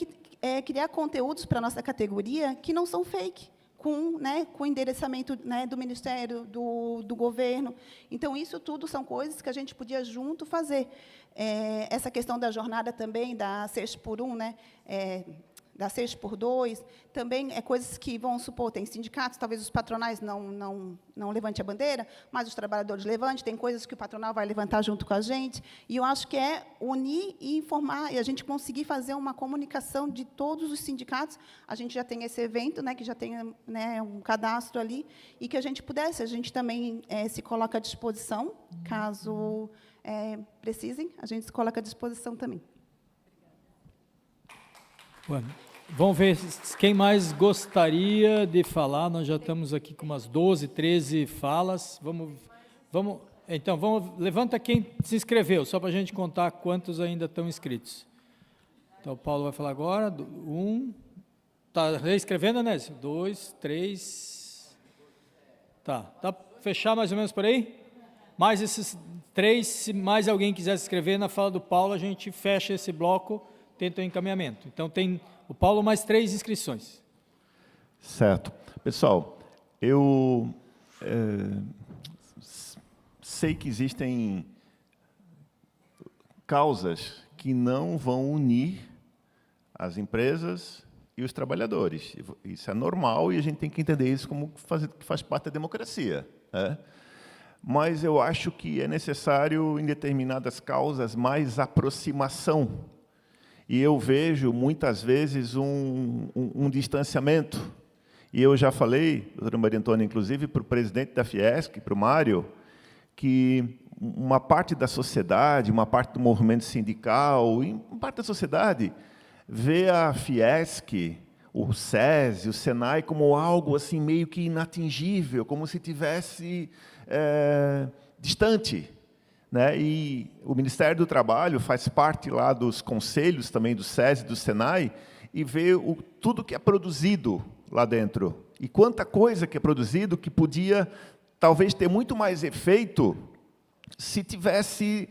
criar conteúdos para a nossa categoria que não são fake, com endereçamento, né, do Ministério, do governo. Então, isso tudo são coisas que a gente podia junto fazer. Essa questão da jornada também, da 6x1, né, da 6x2, também coisas que, vamos supor, tem sindicatos, talvez os patronais não levantem a bandeira, mas os trabalhadores levantem, tem coisas que o patronal vai levantar junto com a gente, e eu acho que é unir e informar, e a gente conseguir fazer uma comunicação de todos os sindicatos. A gente já tem esse evento, né, que já tem, né, um cadastro ali, e que a gente também se coloca à disposição, caso precisem, a gente se coloca à disposição também. Bueno, vamos ver quem mais gostaria de falar. Nós já estamos aqui com umas 12, 13 falas. Então, levanta quem se inscreveu, só para a gente contar quantos ainda estão inscritos. Então, o Paulo vai falar agora. Está reescrevendo, Anésio? 2, 3. Tá fechar mais ou menos por aí? Mais esses 3, se mais alguém quiser se inscrever na fala do Paulo, a gente fecha esse bloco, tenta o encaminhamento. Então, tem o Paulo mais 3 inscrições. Certo. Pessoal, eu sei que existem causas que não vão unir as empresas e os trabalhadores. Isso é normal e a gente tem que entender isso como que faz parte da democracia, né? Mas eu acho que é necessário, em determinadas causas, mais aproximação. E eu vejo, muitas vezes, um distanciamento. E eu já falei, doutora Maria Antônia, inclusive, para o presidente da Fiesc, para o Mário, que uma parte da sociedade, uma parte do movimento sindical, e uma parte da sociedade, vê a Fiesc, o SESI, o Senai, como algo assim meio que inatingível, como se tivesse distante, né? E o Ministério do Trabalho faz parte lá dos conselhos também do SESI e do Senai, e vê tudo que é produzido lá dentro. E quanta coisa que é produzido que podia, talvez, ter muito mais efeito se tivesse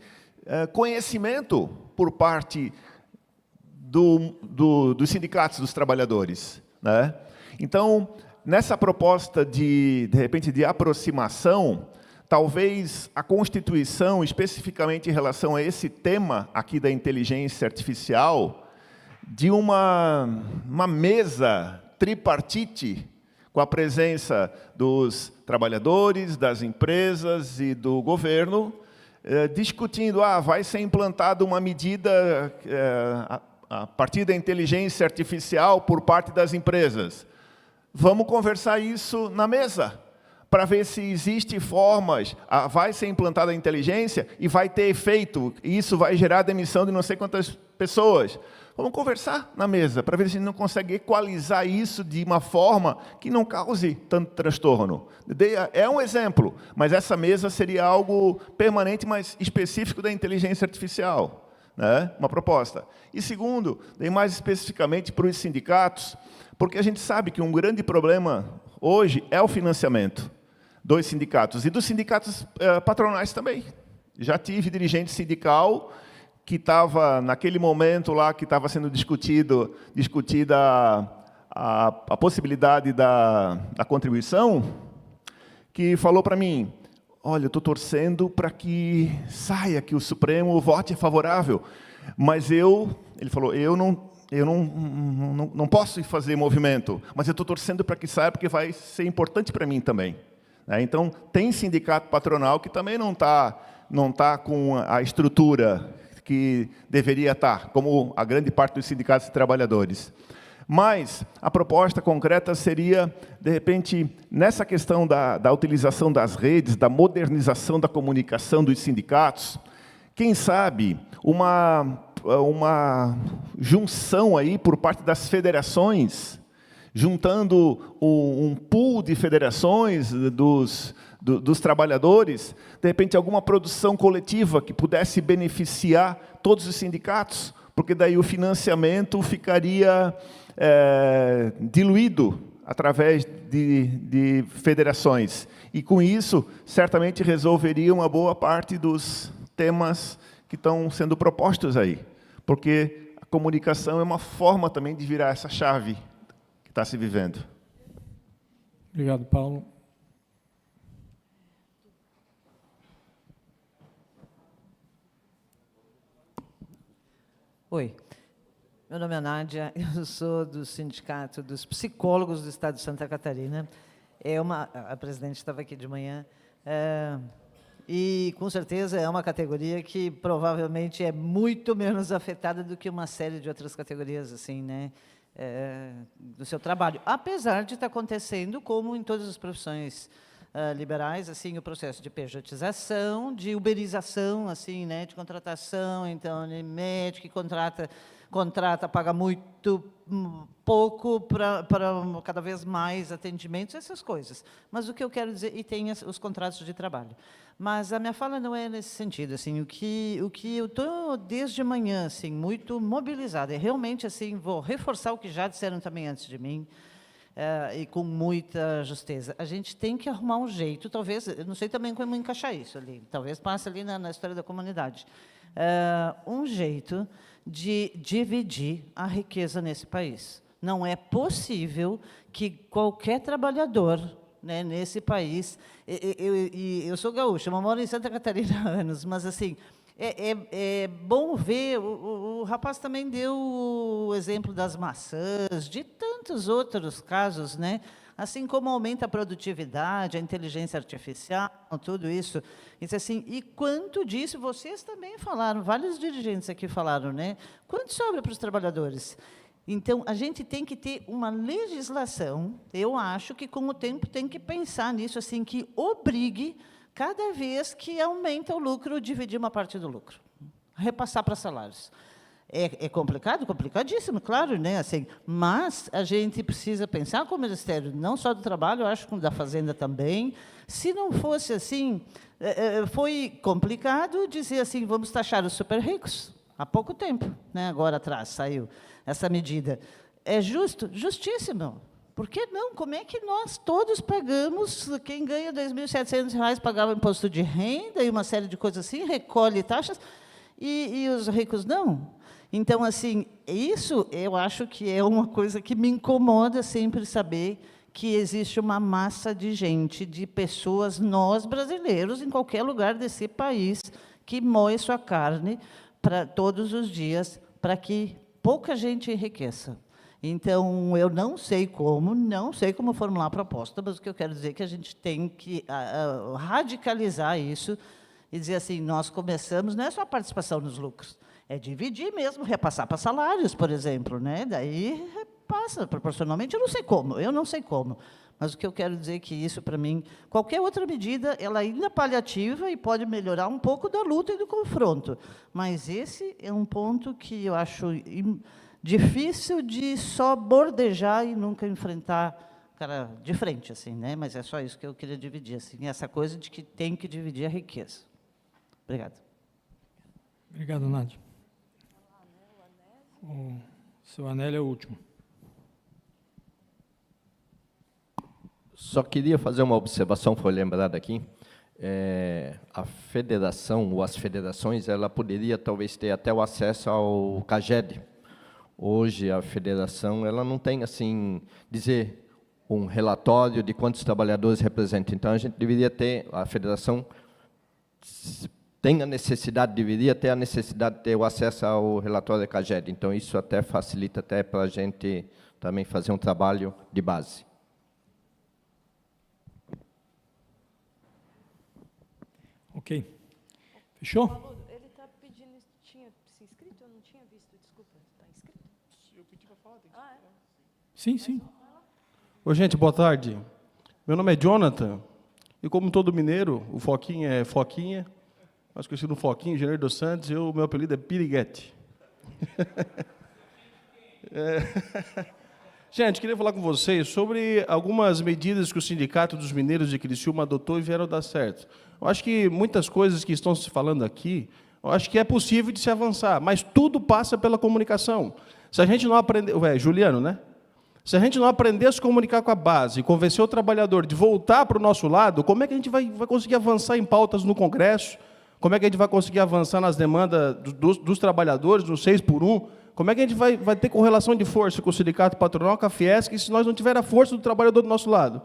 conhecimento por parte dos sindicatos dos trabalhadores, né? Então, nessa proposta de repente, de aproximação, talvez a Constituição, especificamente em relação a esse tema aqui da inteligência artificial, de uma mesa tripartite, com a presença dos trabalhadores, das empresas e do governo, discutindo, vai ser implantada uma medida a partir da inteligência artificial por parte das empresas. Vamos conversar isso na mesa, para ver se existem formas, vai ser implantada a inteligência e vai ter efeito, e isso vai gerar demissão de não sei quantas pessoas. Vamos conversar na mesa, para ver se a gente não consegue equalizar isso de uma forma que não cause tanto transtorno. É um exemplo, mas essa mesa seria algo permanente, mas específico da inteligência artificial, né? Uma proposta. E segundo, mais especificamente para os sindicatos, porque a gente sabe que um grande problema hoje é o financiamento dos sindicatos, e dos sindicatos patronais também. Já tive dirigente sindical que estava, naquele momento lá, que estava sendo discutida a possibilidade da contribuição, que falou para mim, olha, eu estou torcendo para que saia, que o Supremo vote favorável, mas ele falou, eu não posso fazer movimento, mas eu estou torcendo para que saia, porque vai ser importante para mim também. Então, tem sindicato patronal que também não tá com a estrutura que deveria estar, como a grande parte dos sindicatos de trabalhadores. Mas a proposta concreta seria, de repente, nessa questão da utilização das redes, da modernização da comunicação dos sindicatos, quem sabe uma junção aí por parte das federações, juntando um pool de federações dos trabalhadores, de repente alguma produção coletiva que pudesse beneficiar todos os sindicatos, porque daí o financiamento ficaria diluído através de federações. E com isso, certamente resolveria uma boa parte dos temas que estão sendo propostos aí, porque a comunicação é uma forma também de virar essa chave que está se vivendo. Obrigado, Paulo. Oi, meu nome é Nádia, eu sou do Sindicato dos Psicólogos do Estado de Santa Catarina. A presidente estava aqui de manhã, e, com certeza, é uma categoria que provavelmente é muito menos afetada do que uma série de outras categorias, assim, né, do seu trabalho. Apesar de estar acontecendo, como em todas as profissões liberais, assim, o processo de pejotização, de uberização, assim, né, de contratação, então, médico que contrata, paga muito pouco para cada vez mais atendimentos, essas coisas. Mas o que eu quero dizer, e tem os contratos de trabalho. Mas a minha fala não é nesse sentido, assim, o que eu estou desde manhã, assim, muito mobilizada, e realmente, assim, vou reforçar o que já disseram também antes de mim, e com muita justeza. A gente tem que arrumar um jeito, talvez, eu não sei também como encaixar isso ali, talvez passe ali na história da comunidade, um jeito de dividir a riqueza nesse país. Não é possível que qualquer trabalhador, né, nesse país, eu sou gaúcha, eu moro em Santa Catarina há anos, mas assim, é bom ver, o rapaz também deu o exemplo das maçãs, de tantos outros casos, né? Assim como aumenta a produtividade, a inteligência artificial, tudo isso. Isso assim, e quanto disso, vocês também falaram, vários dirigentes aqui falaram, né? Quanto sobra para os trabalhadores? Então, a gente tem que ter uma legislação, eu acho que, com o tempo, tem que pensar nisso, assim, que obrigue cada vez que aumenta o lucro, dividir uma parte do lucro, repassar para salários. É complicado? Complicadíssimo, claro, né? Assim, mas a gente precisa pensar com o Ministério, não só do Trabalho, eu acho que da Fazenda também. Se não fosse assim, foi complicado dizer assim, vamos taxar os super ricos. Há pouco tempo, né? Agora atrás, saiu essa medida. É justo? Justíssimo. Por que não? Como é que nós todos pagamos, quem ganha R$ 2.700 pagava imposto de renda e uma série de coisas assim, recolhe taxas, e os ricos não? Então, assim, isso eu acho que é uma coisa que me incomoda sempre saber que existe uma massa de gente, de pessoas, nós brasileiros, em qualquer lugar desse país, que moe sua carne para todos os dias, para que pouca gente enriqueça. Então, eu não sei como formular a proposta, mas o que eu quero dizer é que a gente tem que radicalizar isso e dizer assim, nós começamos, não é só a participação nos lucros, é dividir mesmo, repassar para salários, por exemplo, né? Daí repassa proporcionalmente, eu não sei como, mas o que eu quero dizer é que isso, para mim, qualquer outra medida, ela ainda é paliativa e pode melhorar um pouco da luta e do confronto, mas esse é um ponto que eu acho difícil de só bordejar e nunca enfrentar cara de frente, assim, né? Mas é só isso que eu queria dividir, assim, essa coisa de que tem que dividir a riqueza. Obrigado. Obrigado, Nádia. O seu Anélio é o último. Só queria fazer uma observação, foi lembrada aqui. A federação, ou as federações, ela poderia talvez ter até o acesso ao CAGED. Hoje, a federação ela não tem, assim, dizer um relatório de quantos trabalhadores representa. Então, a gente deveria ter, a federação deveria ter a necessidade de ter o acesso ao relatório da CAGED. Então, isso até facilita até para a gente também fazer um trabalho de base. Ok. Fechou? Ele está pedindo, tinha se inscrito? Eu não tinha visto, desculpa. Está inscrito? Eu pedi para falar. Sim, sim. Oi, gente, boa tarde. Meu nome é Jonathan, e como todo mineiro, o Foquinha é Foquinha, mas conhecido Foquinha, Engenheiro dos Santos, meu apelido é Piriguete. Gente, queria falar com vocês sobre algumas medidas que o Sindicato dos Mineiros de Criciúma adotou e vieram dar certo. Eu acho que muitas coisas que estão se falando aqui, eu acho que é possível de se avançar, mas tudo passa pela comunicação. Se a gente não aprender... Juliano, né? Se a gente não aprender a se comunicar com a base, convencer o trabalhador de voltar para o nosso lado, como é que a gente vai conseguir avançar em pautas no Congresso? Como é que a gente vai conseguir avançar nas demandas dos trabalhadores, no 6x1? Como é que a gente vai ter correlação de força com o sindicato patronal, com a Fiesc, se nós não tiver a força do trabalhador do nosso lado?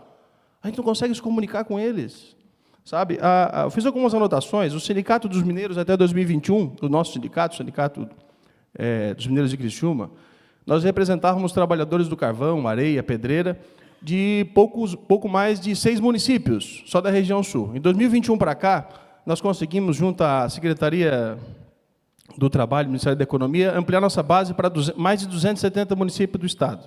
A gente não consegue se comunicar com eles. Sabe? Eu fiz algumas anotações. O Sindicato dos Mineiros, até 2021, o nosso sindicato, o Sindicato dos Mineiros de Criciúma, nós representávamos trabalhadores do carvão, areia, pedreira, de pouco mais de 6 municípios, só da região sul. Em 2021 para cá, nós conseguimos, junto à Secretaria do Trabalho, Ministério da Economia, ampliar nossa base para mais de 270 municípios do Estado.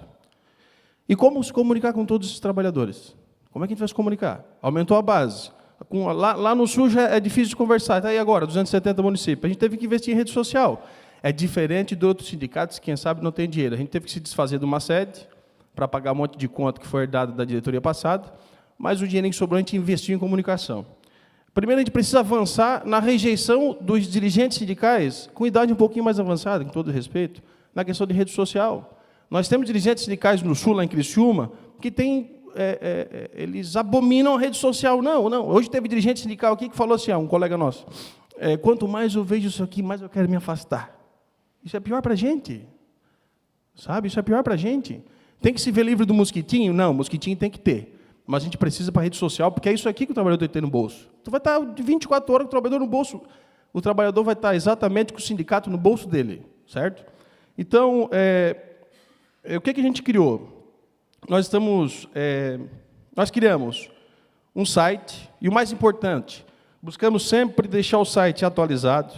E como se comunicar com todos esses trabalhadores? Como é que a gente vai se comunicar? Aumentou a base. Lá no Sul já é difícil de conversar. Está aí agora, 270 municípios. A gente teve que investir em rede social. É diferente de outros sindicatos, quem sabe não tem dinheiro. A gente teve que se desfazer de uma sede para pagar um monte de conta que foi herdada da diretoria passada, mas o dinheiro que sobrou a gente investiu em comunicação. Primeiro, a gente precisa avançar na rejeição dos dirigentes sindicais, com idade um pouquinho mais avançada, com todo respeito, na questão de rede social. Nós temos dirigentes sindicais no Sul, lá em Criciúma, que eles abominam a rede social. Não. Hoje teve dirigente sindical aqui que falou assim, um colega nosso, quanto mais eu vejo isso aqui, mais eu quero me afastar. Isso é pior para a gente. Sabe? Isso é pior para a gente. Tem que se ver livre do mosquitinho? Não, mosquitinho tem que ter. Mas a gente precisa para a rede social, porque é isso aqui que o trabalhador tem que ter no bolso. Tu vai estar de 24 horas com o trabalhador no bolso. O trabalhador vai estar exatamente com o sindicato no bolso dele, certo? Então, o que a gente criou? Nós criamos um site, e o mais importante, buscamos sempre deixar o site atualizado,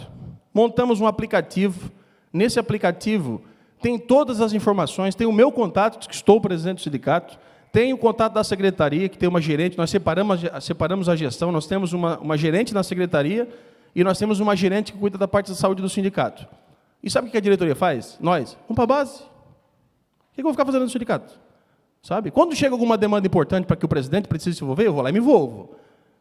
montamos um aplicativo. Nesse aplicativo tem todas as informações, tem o meu contato, que estou presidente do sindicato, Tem o contato da secretaria, que tem uma gerente, nós separamos a gestão, nós temos uma gerente na secretaria e nós temos uma gerente que cuida da parte da saúde do sindicato. E sabe o que a diretoria faz? Nós, vamos para a base. O que eu vou ficar fazendo no sindicato? Sabe? Quando chega alguma demanda importante para que o presidente precise se envolver, eu vou lá e me envolvo.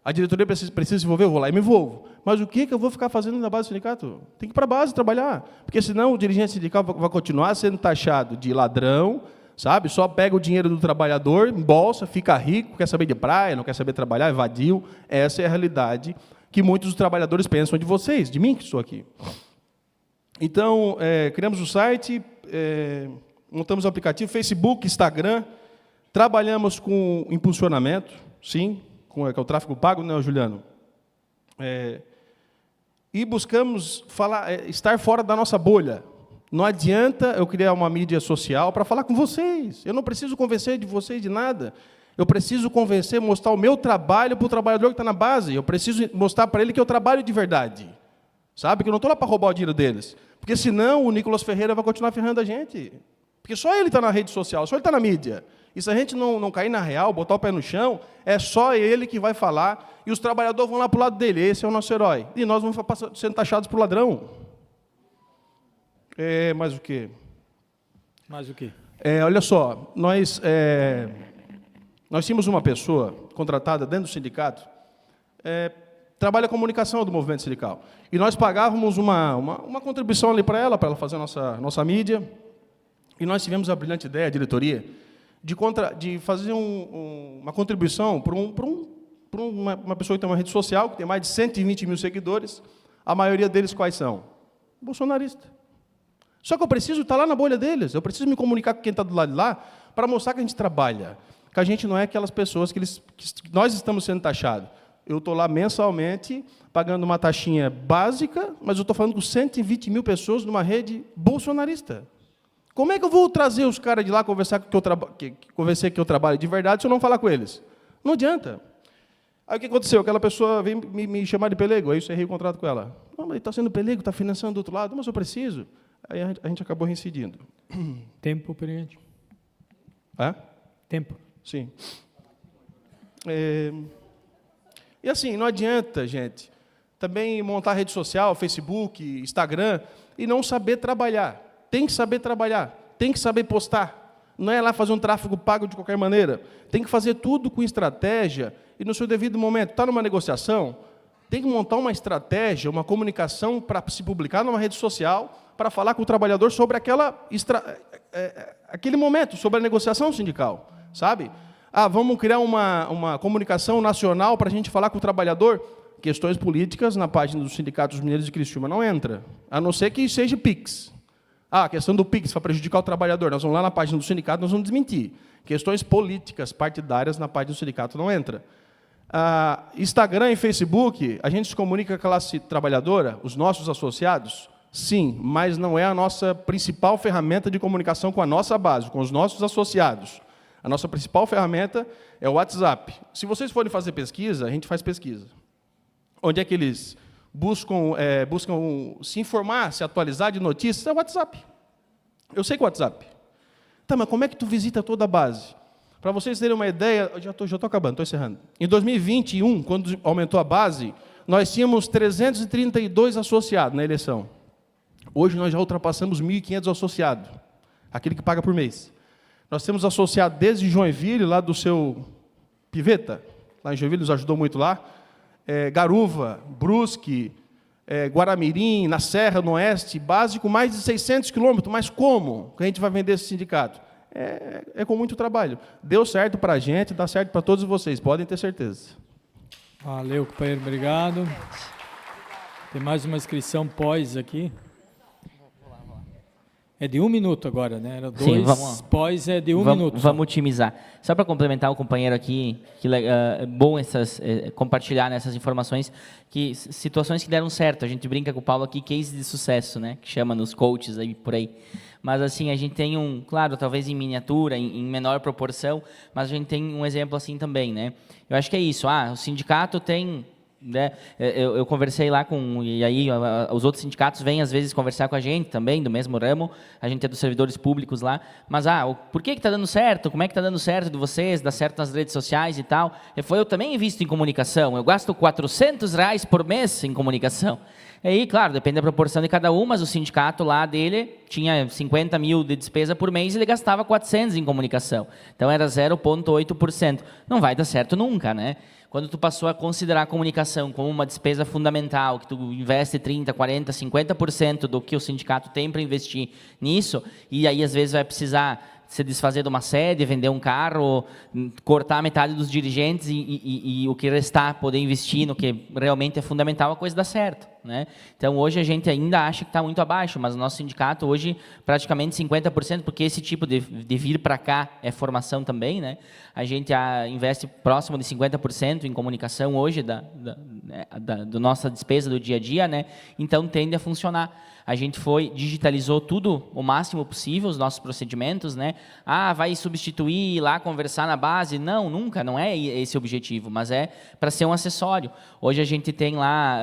A diretoria precisa se envolver, eu vou lá e me envolvo. Mas o que eu vou ficar fazendo na base do sindicato? Tem que ir para a base trabalhar. Porque senão o dirigente sindical vai continuar sendo taxado de ladrão, sabe? Só pega o dinheiro do trabalhador, embolsa, fica rico, quer saber de praia, não quer saber trabalhar, evadiu. Essa é a realidade que muitos dos trabalhadores pensam de vocês, de mim que estou aqui. Então, criamos o site, montamos o aplicativo, Facebook, Instagram, trabalhamos com impulsionamento, sim, que é o tráfego pago, né, Juliano? E buscamos estar fora da nossa bolha. Não adianta eu criar uma mídia social para falar com vocês. Eu não preciso convencer de vocês de nada. Eu preciso convencer, mostrar o meu trabalho para o trabalhador que está na base. Eu preciso mostrar para ele que eu trabalho de verdade. Sabe? Que eu não estou lá para roubar o dinheiro deles. Porque senão o Nicolas Ferreira vai continuar ferrando a gente. Porque só ele está na rede social, só ele está na mídia. E se a gente não cair na real, botar o pé no chão, é só ele que vai falar e os trabalhadores vão lá para o lado dele. Esse é o nosso herói. E nós vamos sendo taxados por ladrão. Mais o quê? Mais o quê? Olha só, nós tínhamos uma pessoa contratada dentro do sindicato, trabalha a comunicação do movimento sindical. E nós pagávamos uma contribuição ali para ela fazer a nossa mídia. E nós tivemos a brilhante ideia, a diretoria, de fazer uma contribuição para uma pessoa que tem uma rede social, que tem mais de 120 mil seguidores. A maioria deles quais são? Bolsonarista. Só que eu preciso estar lá na bolha deles, eu preciso me comunicar com quem está do lado de lá para mostrar que a gente trabalha, que a gente não é aquelas pessoas que nós estamos sendo taxados. Eu estou lá mensalmente, pagando uma taxinha básica, mas eu estou falando com 120 mil pessoas numa rede bolsonarista. Como é que eu vou trazer os caras de lá convencer que eu trabalho de verdade se eu não falar com eles? Não adianta. Aí o que aconteceu? Aquela pessoa veio me chamar de pelego, aí eu cerrei o contrato com ela. Não, mas ele está sendo pelego, está financiando do outro lado, mas eu preciso. Aí a gente acabou reincidindo. Tempo, presidente. Tempo. Sim. E assim, não adianta, gente, também montar rede social, Facebook, Instagram, e não saber trabalhar. Tem que saber trabalhar, tem que saber postar. Não é lá fazer um tráfego pago de qualquer maneira. Tem que fazer tudo com estratégia e no seu devido momento. Está numa negociação, tem que montar uma estratégia, uma comunicação para se publicar numa rede social, para falar com o trabalhador sobre aquele momento, sobre a negociação sindical, sabe? Vamos criar uma comunicação nacional para a gente falar com o trabalhador. Questões políticas na página dos sindicatos mineiros de Criciúma não entra, a não ser que seja PIX. A questão do PIX para prejudicar o trabalhador, nós vamos lá na página do sindicato, nós vamos desmentir. Questões políticas, partidárias, na página do sindicato não entra. Instagram e Facebook, a gente se comunica com a classe trabalhadora, os nossos associados, sim, mas não é a nossa principal ferramenta de comunicação com a nossa base, com os nossos associados. A nossa principal ferramenta é o WhatsApp. Se vocês forem fazer pesquisa, a gente faz pesquisa. Onde é que eles buscam se informar, se atualizar de notícias? É o WhatsApp. Eu sei que é o WhatsApp. Tá, mas como é que tu visita toda a base? Para vocês terem uma ideia, eu já estou acabando, estou encerrando. Em 2021, quando aumentou a base, nós tínhamos 332 associados na eleição. Hoje nós já ultrapassamos 1.500 associados, aquele que paga por mês. Nós temos associado desde Joinville, lá do seu Piveta, lá em Joinville, nos ajudou muito lá, Garuva, Brusque, Guaramirim, na Serra, no Oeste, básico, mais de 600 quilômetros. Mas como que a gente vai vender esse sindicato? É com muito trabalho. Deu certo para a gente, dá certo para todos vocês, podem ter certeza. Valeu, companheiro, obrigado. Tem mais uma inscrição pós aqui. É de 1 minuto agora, né? Era 2, sim, vamos, pós é de 1 minuto. Vamos otimizar. Só para complementar o companheiro aqui, que é bom compartilhar nessas informações, que situações que deram certo. A gente brinca com o Paulo aqui, case de sucesso, né? Que chama nos coaches aí por aí. Mas assim, a gente tem claro, talvez em miniatura, em menor proporção, mas a gente tem um exemplo assim também, né? Eu acho que é isso. O sindicato tem né? Eu conversei lá e aí os outros sindicatos vêm às vezes conversar com a gente também, do mesmo ramo, a gente é dos servidores públicos lá, mas por que está dando certo? Como é que está dando certo de vocês? Dá certo nas redes sociais e tal? Eu também invisto em comunicação, eu gasto R$400 por mês em comunicação. E aí, claro, depende da proporção de cada um, mas o sindicato lá dele tinha 50 mil de despesa por mês e ele gastava 400 em comunicação. Então era 0,8%. Não vai dar certo nunca, né? Quando tu passou a considerar a comunicação como uma despesa fundamental, que tu investe 30%, 40%, 50% do que o sindicato tem para investir nisso, e aí às vezes vai precisar se desfazer de uma sede, vender um carro, cortar metade dos dirigentes e o que restar, poder investir no que realmente é fundamental, a coisa dá certo, né? Então, hoje a gente ainda acha que está muito abaixo, mas o nosso sindicato hoje, praticamente 50%, porque esse tipo de vir para cá é formação também, né? A gente investe próximo de 50% em comunicação hoje da nossa despesa do dia a dia, né? Então, tende a funcionar. A gente digitalizou tudo o máximo possível, os nossos procedimentos, né? Vai substituir, ir lá conversar na base? Não, nunca, não é esse o objetivo, mas é para ser um acessório. Hoje a gente tem lá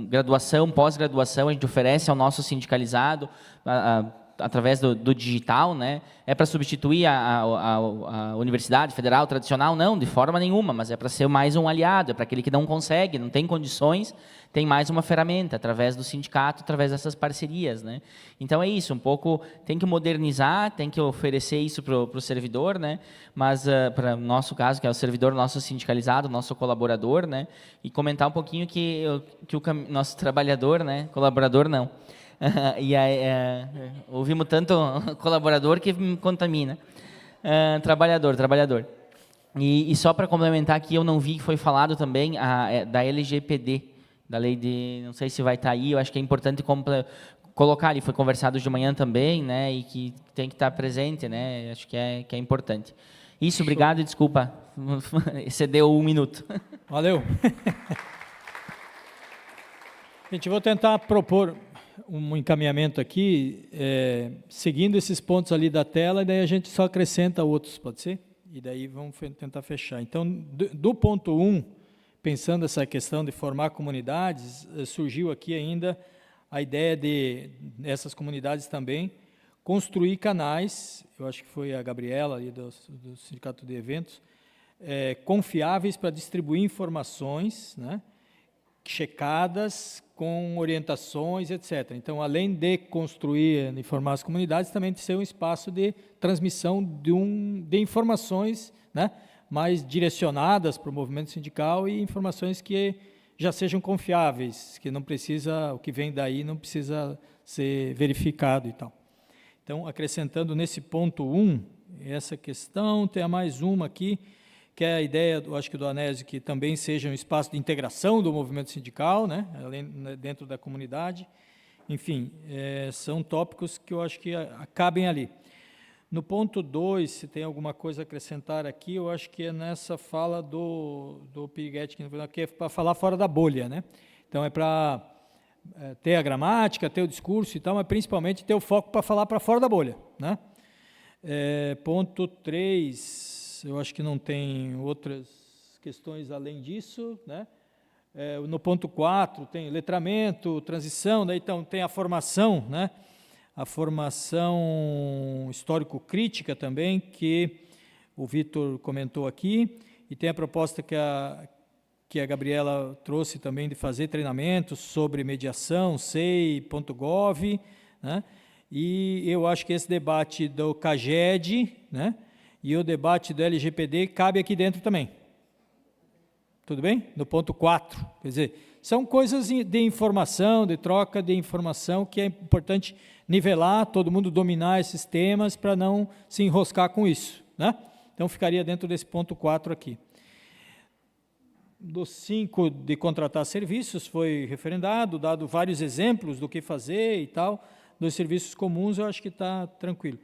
graduação, pós-graduação, a gente oferece ao nosso sindicalizado, através do digital, né? É para substituir a Universidade Federal tradicional? Não, de forma nenhuma, mas é para ser mais um aliado, é para aquele que não consegue, não tem condições, tem mais uma ferramenta, através do sindicato, através dessas parcerias, né? Então é isso, um pouco, tem que modernizar, tem que oferecer isso para o servidor, né? Mas para o nosso caso, que é o servidor nosso sindicalizado, nosso colaborador, né? E comentar um pouquinho que o nosso trabalhador, né? Colaborador não. E aí, ouvimos tanto colaborador que me contamina. Trabalhador. E só para complementar aqui, eu não vi que foi falado também da LGPD, da lei de, não sei se vai estar aí, eu acho que é importante colocar ali, foi conversado de manhã também, né, e que tem que estar presente, né, acho que é importante. Isso, obrigado e desculpa, excedeu 1 minuto. Valeu. Gente, vou tentar propor um encaminhamento aqui, seguindo esses pontos ali da tela, e daí a gente só acrescenta outros, pode ser? E daí vamos tentar fechar. Então, do ponto 1, pensando essa questão de formar comunidades, surgiu aqui ainda a ideia de essas comunidades também construir canais, eu acho que foi a Gabriela ali do Sindicato de Eventos, confiáveis para distribuir informações, né, checadas, com orientações, etc. Então, além de construir e formar as comunidades, também de ser um espaço de transmissão de informações, né, mais direcionadas para o movimento sindical e informações que já sejam confiáveis, que não precisa, o que vem daí não precisa ser verificado e tal. Então, acrescentando nesse ponto 1, essa questão, tem mais uma aqui, que é a ideia, eu acho que do Anésio, que também seja um espaço de integração do movimento sindical, né, dentro da comunidade. Enfim, são tópicos que eu acho que cabem ali. No ponto 2, se tem alguma coisa a acrescentar aqui, eu acho que é nessa fala do Piriguete, que é para falar fora da bolha, né? Então, é para ter a gramática, ter o discurso e tal, mas principalmente ter o foco para falar para fora da bolha, né? Ponto 3... eu acho que não tem outras questões além disso, né? No ponto 4 tem letramento, transição, daí então tem a formação, né? A formação histórico-crítica também, que o Vitor comentou aqui, e tem a proposta que a Gabriela trouxe também de fazer treinamentos sobre mediação, sei.gov, né? E eu acho que esse debate do CAGED, né, e o debate do LGPD cabe aqui dentro também. Tudo bem? No ponto 4. Quer dizer, são coisas de informação, de troca de informação, que é importante nivelar, todo mundo dominar esses temas para não se enroscar com isso, né? Então, ficaria dentro desse ponto 4 aqui. Do 5, de contratar serviços, foi referendado, dado vários exemplos do que fazer e tal. Dos serviços comuns, eu acho que está tranquilo.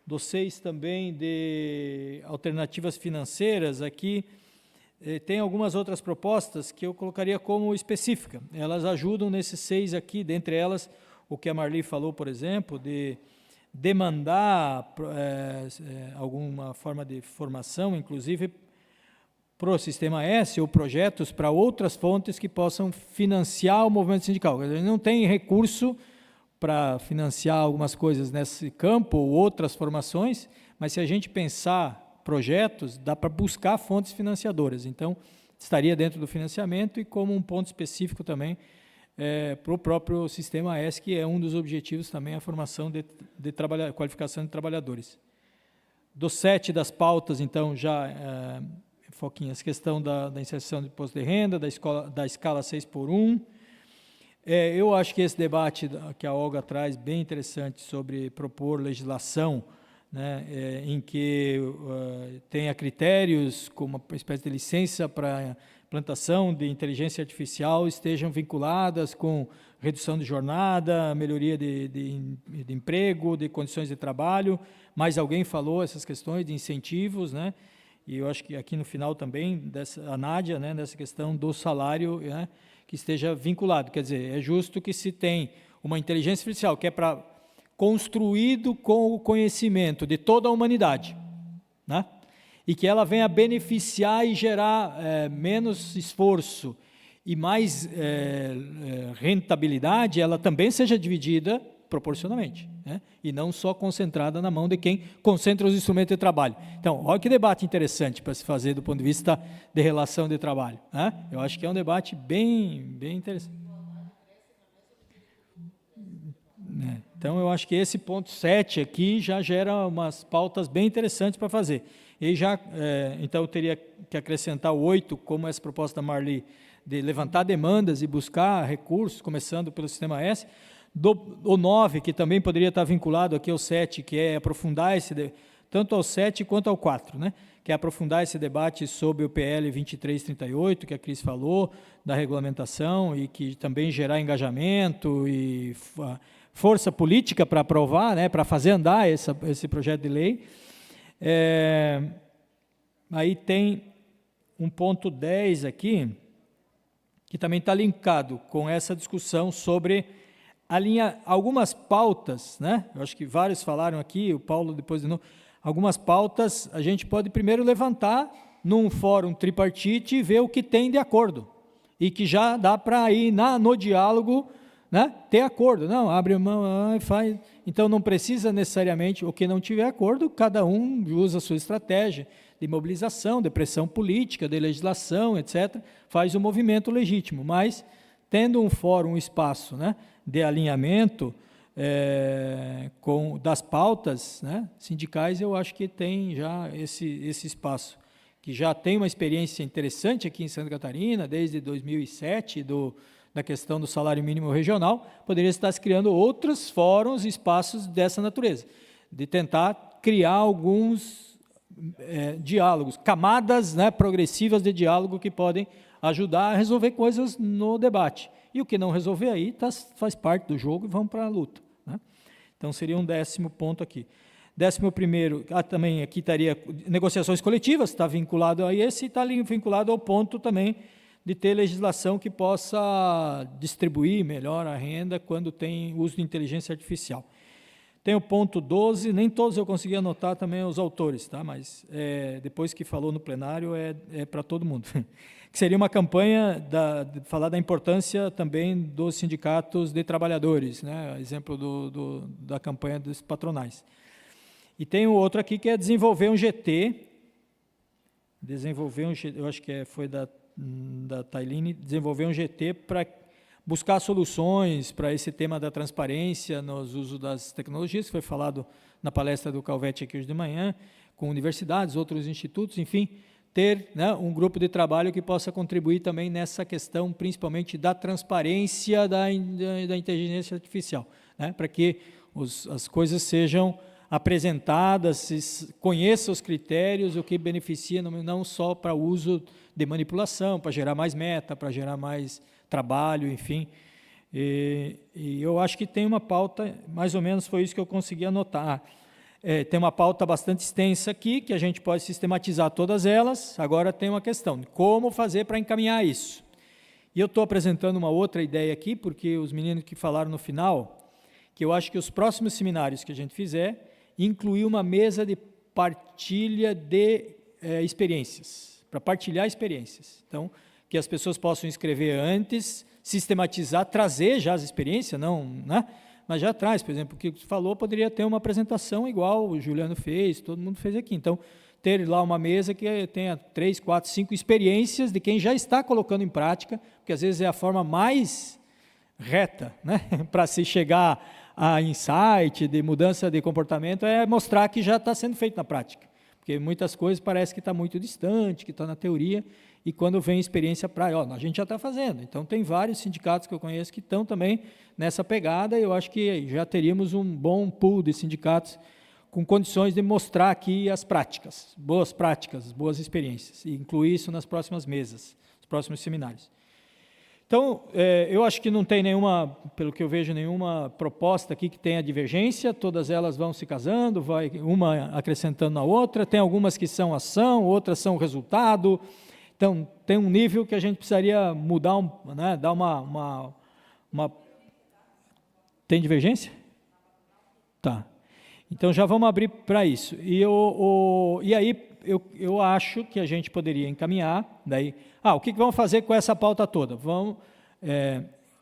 Do 6 também, de alternativas financeiras, aqui tem algumas outras propostas que eu colocaria como específica. Elas ajudam nesses 6 aqui, dentre elas, o que a Marli falou, por exemplo, de demandar alguma forma de formação, inclusive para o Sistema S ou projetos para outras fontes que possam financiar o movimento sindical. A gente não tem recurso para financiar algumas coisas nesse campo ou outras formações, mas se a gente pensar projetos, dá para buscar fontes financiadoras. Então, estaria dentro do financiamento e como um ponto específico também para o próprio Sistema S, que é um dos objetivos também, a formação de qualificação de trabalhadores. Do 7 das pautas, então, já foquinha, essa questão da inserção de imposto de renda, da escala 6x1. Eu acho que esse debate que a Olga traz, bem interessante, sobre propor legislação, né, em que tenha critérios, como uma espécie de licença para implantação de inteligência artificial, estejam vinculadas com redução de jornada, melhoria de emprego, de condições de trabalho. Mais alguém falou essas questões de incentivos, né? E eu acho que aqui no final também, a Nádia, né, nessa questão do salário, né, que esteja vinculado. Quer dizer, é justo que se tem uma inteligência artificial que é construído com o conhecimento de toda a humanidade, né, e que ela venha beneficiar e gerar menos esforço e mais rentabilidade, ela também seja dividida proporcionalmente, né? E não só concentrada na mão de quem concentra os instrumentos de trabalho. Então, olha que debate interessante para se fazer do ponto de vista de relação de trabalho, né? Eu acho que é um debate bem interessante. Então, eu acho que esse ponto 7 aqui já gera umas pautas bem interessantes para fazer. E já, então, eu teria que acrescentar o 8, como essa proposta da Marli, de levantar demandas e buscar recursos, começando pelo Sistema S. O 9, que também poderia estar vinculado aqui ao 7, que é aprofundar tanto ao 7 quanto ao 4, né? Que é aprofundar esse debate sobre o PL 2338, que a Cris falou, da regulamentação, e que também gerar engajamento e força política para aprovar, né? Para fazer andar esse projeto de lei. Aí tem um ponto 10 aqui, que também está linkado com essa discussão sobre algumas pautas, né? Eu acho que vários falaram aqui, o Paulo depois de novo. Algumas pautas a gente pode primeiro levantar num fórum tripartite e ver o que tem de acordo. E que já dá para ir no diálogo, né, ter acordo. Não, abre mão e faz. Então não precisa necessariamente, o que não tiver acordo, cada um usa a sua estratégia de mobilização, de pressão política, de legislação, etc., faz o movimento legítimo. Mas, tendo um fórum, um espaço, né, de alinhamento das pautas, né, sindicais, eu acho que tem já esse espaço, que já tem uma experiência interessante aqui em Santa Catarina, desde 2007, da questão do salário mínimo regional, poderia estar se criando outros fóruns, espaços dessa natureza, de tentar criar alguns diálogos, camadas, né, progressivas de diálogo que podem ajudar a resolver coisas no debate. E o que não resolver aí faz parte do jogo e vamos para a luta, né? Então, seria um 10º ponto aqui. 11º, também aqui estaria negociações coletivas, está vinculado a esse, e está vinculado ao ponto também de ter legislação que possa distribuir melhor a renda quando tem uso de inteligência artificial. Tem o ponto 12, nem todos eu consegui anotar também os autores, tá? Mas depois que falou no plenário é para todo mundo. Que seria uma campanha de falar da importância também dos sindicatos de trabalhadores, né? Exemplo da campanha dos patronais. E tem o outro aqui que é desenvolver um GT, eu acho que foi da Tailine, desenvolver um GT para buscar soluções para esse tema da transparência nos usos das tecnologias, que foi falado na palestra do Calvetti aqui hoje de manhã, com universidades, outros institutos, enfim, ter, né, um grupo de trabalho que possa contribuir também nessa questão, principalmente da transparência da inteligência artificial, né, para que as coisas sejam apresentadas, se conheça os critérios, o que beneficia, não só para o uso de manipulação, para gerar mais meta, para gerar mais trabalho, enfim. E eu acho que tem uma pauta, mais ou menos foi isso que eu consegui anotar. Tem uma pauta bastante extensa aqui, que a gente pode sistematizar todas elas. Agora tem uma questão, como fazer para encaminhar isso? E eu estou apresentando uma outra ideia aqui, porque os meninos que falaram no final, que eu acho que os próximos seminários que a gente fizer, incluir uma mesa de partilha de experiências. para partilhar experiências. Então, que as pessoas possam escrever antes, sistematizar, trazer já as experiências, não, né? Mas já traz, por exemplo, o que você falou, poderia ter uma apresentação igual o Juliano fez, todo mundo fez aqui. Então, ter lá uma mesa que tenha 3, 4, 5 experiências de quem já está colocando em prática, porque às vezes é a forma mais reta, né? Para se chegar a insight de mudança de comportamento, é mostrar que já está sendo feito na prática. Porque muitas coisas parece que está muito distante, que está na teoria, e quando vem experiência para, a gente já está fazendo. Então, tem vários sindicatos que eu conheço que estão também nessa pegada, e eu acho que já teríamos um bom pool de sindicatos com condições de mostrar aqui as práticas, boas experiências, e incluir isso nas próximas mesas, nos próximos seminários. Então, eu acho que não tem nenhuma, pelo que eu vejo, nenhuma proposta aqui que tenha divergência, todas elas vão se casando, vai uma acrescentando na outra, tem algumas que são ação, outras são resultado. Então, tem um nível que a gente precisaria mudar, né, dar uma... Tem divergência? Tá. Então, já vamos abrir para isso. E aí, eu acho que a gente poderia encaminhar, daí, o que vamos fazer com essa pauta toda? Vamos,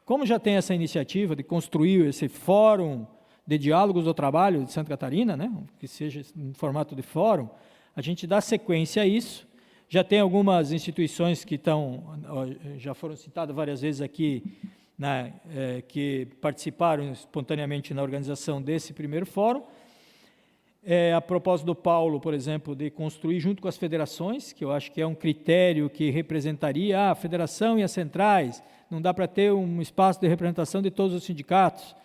como já tem essa iniciativa de construir esse fórum de diálogos do trabalho de Santa Catarina, né, que seja em formato de fórum, a gente dá sequência a isso. Já tem algumas instituições que já foram citadas várias vezes aqui, né, que participaram espontaneamente na organização desse primeiro fórum. A propósito do Paulo, por exemplo, de construir junto com as federações, que eu acho que é um critério que representaria a federação e as centrais, não dá para ter um espaço de representação de todos os sindicatos.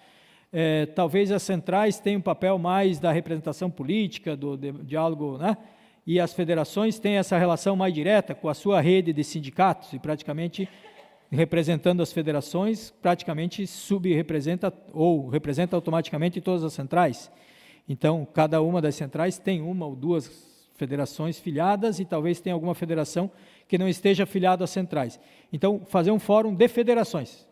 Talvez as centrais tenham um papel mais da representação política, do diálogo, né? E as federações têm essa relação mais direta com a sua rede de sindicatos, e praticamente, representando as federações, praticamente subrepresenta ou representa automaticamente todas as centrais. Então, cada uma das centrais tem uma ou duas federações filiadas e talvez tenha alguma federação que não esteja afiliada às centrais. Então, fazer um fórum de federações,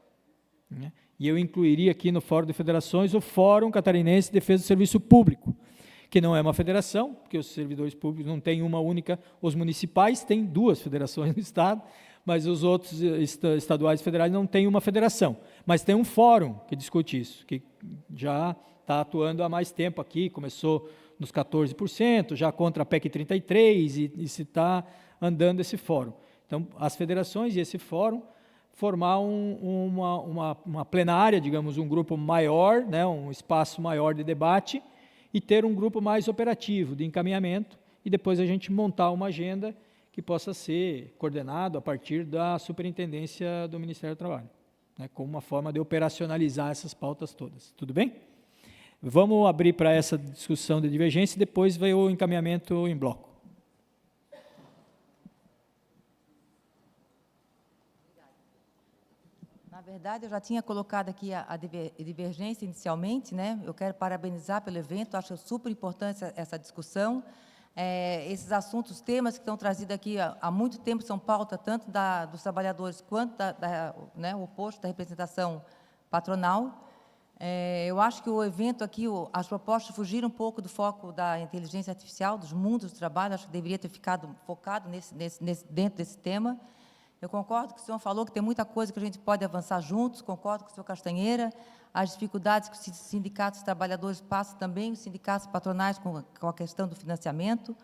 né? E eu incluiria aqui no fórum de federações o Fórum Catarinense de Defesa do Serviço Público, que não é uma federação, porque os servidores públicos não têm uma única, os municipais têm 2 federações no Estado, mas os outros estaduais e federais não têm uma federação. Mas tem um fórum que discute isso, que já está atuando há mais tempo aqui, começou nos 14%, já contra a PEC 33, e se está andando esse fórum. Então, as federações e esse fórum formar uma plenária, digamos, um grupo maior, né, um espaço maior de debate, e ter um grupo mais operativo, de encaminhamento, e depois a gente montar uma agenda que possa ser coordenado a partir da superintendência do Ministério do Trabalho, né, como uma forma de operacionalizar essas pautas todas. Tudo bem? Vamos abrir para essa discussão de divergência e depois vai o encaminhamento em bloco. Na verdade, eu já tinha colocado aqui a divergência inicialmente, né? Eu quero parabenizar pelo evento, acho super importante essa discussão. Esses assuntos, temas que estão trazidos aqui há muito tempo são pauta tanto dos trabalhadores quanto né, o oposto da representação patronal. Eu acho que o evento aqui, as propostas fugiram um pouco do foco da inteligência artificial, dos mundos do trabalho, acho que deveria ter ficado focado dentro desse tema. Eu concordo com o senhor falou que tem muita coisa que a gente pode avançar juntos, concordo com o senhor Castanheira, as dificuldades que os sindicatos trabalhadores passam também, os sindicatos patronais com a questão do financiamento.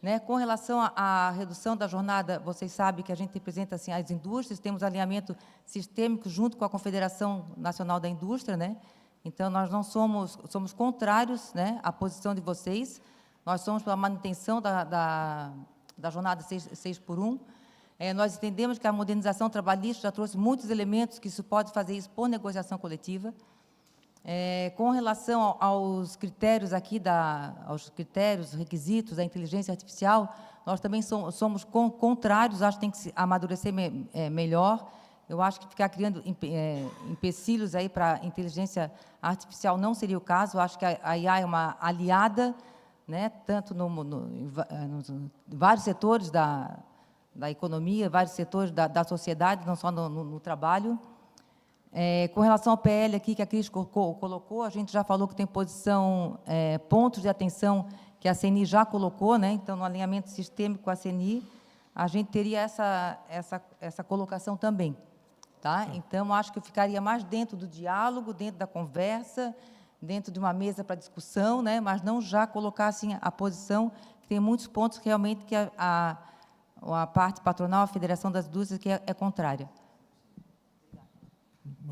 Né? Com relação à redução da jornada, vocês sabem que a gente representa assim, as indústrias, temos alinhamento sistêmico junto com a Confederação Nacional da Indústria, né? Então, nós não somos contrários, né, à posição de vocês, nós somos pela manutenção da jornada 6 por 1. Nós entendemos que a modernização trabalhista já trouxe muitos elementos que isso pode fazer isso por negociação coletiva. Com relação aos critérios aqui, aos critérios, requisitos da inteligência artificial, nós também somos contrários, acho que tem que se amadurecer melhor. Eu acho que ficar criando empecilhos aí para a inteligência artificial não seria o caso. Eu acho que a IA é uma aliada, né, tanto em vários setores da economia, vários setores da sociedade, não só no trabalho. Com relação ao PL aqui que a Cris colocou, a gente já falou que tem pontos de atenção que a CNI já colocou, né? Então, no alinhamento sistêmico com a CNI, a gente teria essa colocação também. Tá? Então, acho que eu ficaria mais dentro do diálogo, dentro da conversa, dentro de uma mesa para discussão, né? Mas não já colocar assim, a posição, que tem muitos pontos realmente que a parte patronal, a Federação das Indústrias, que é contrária.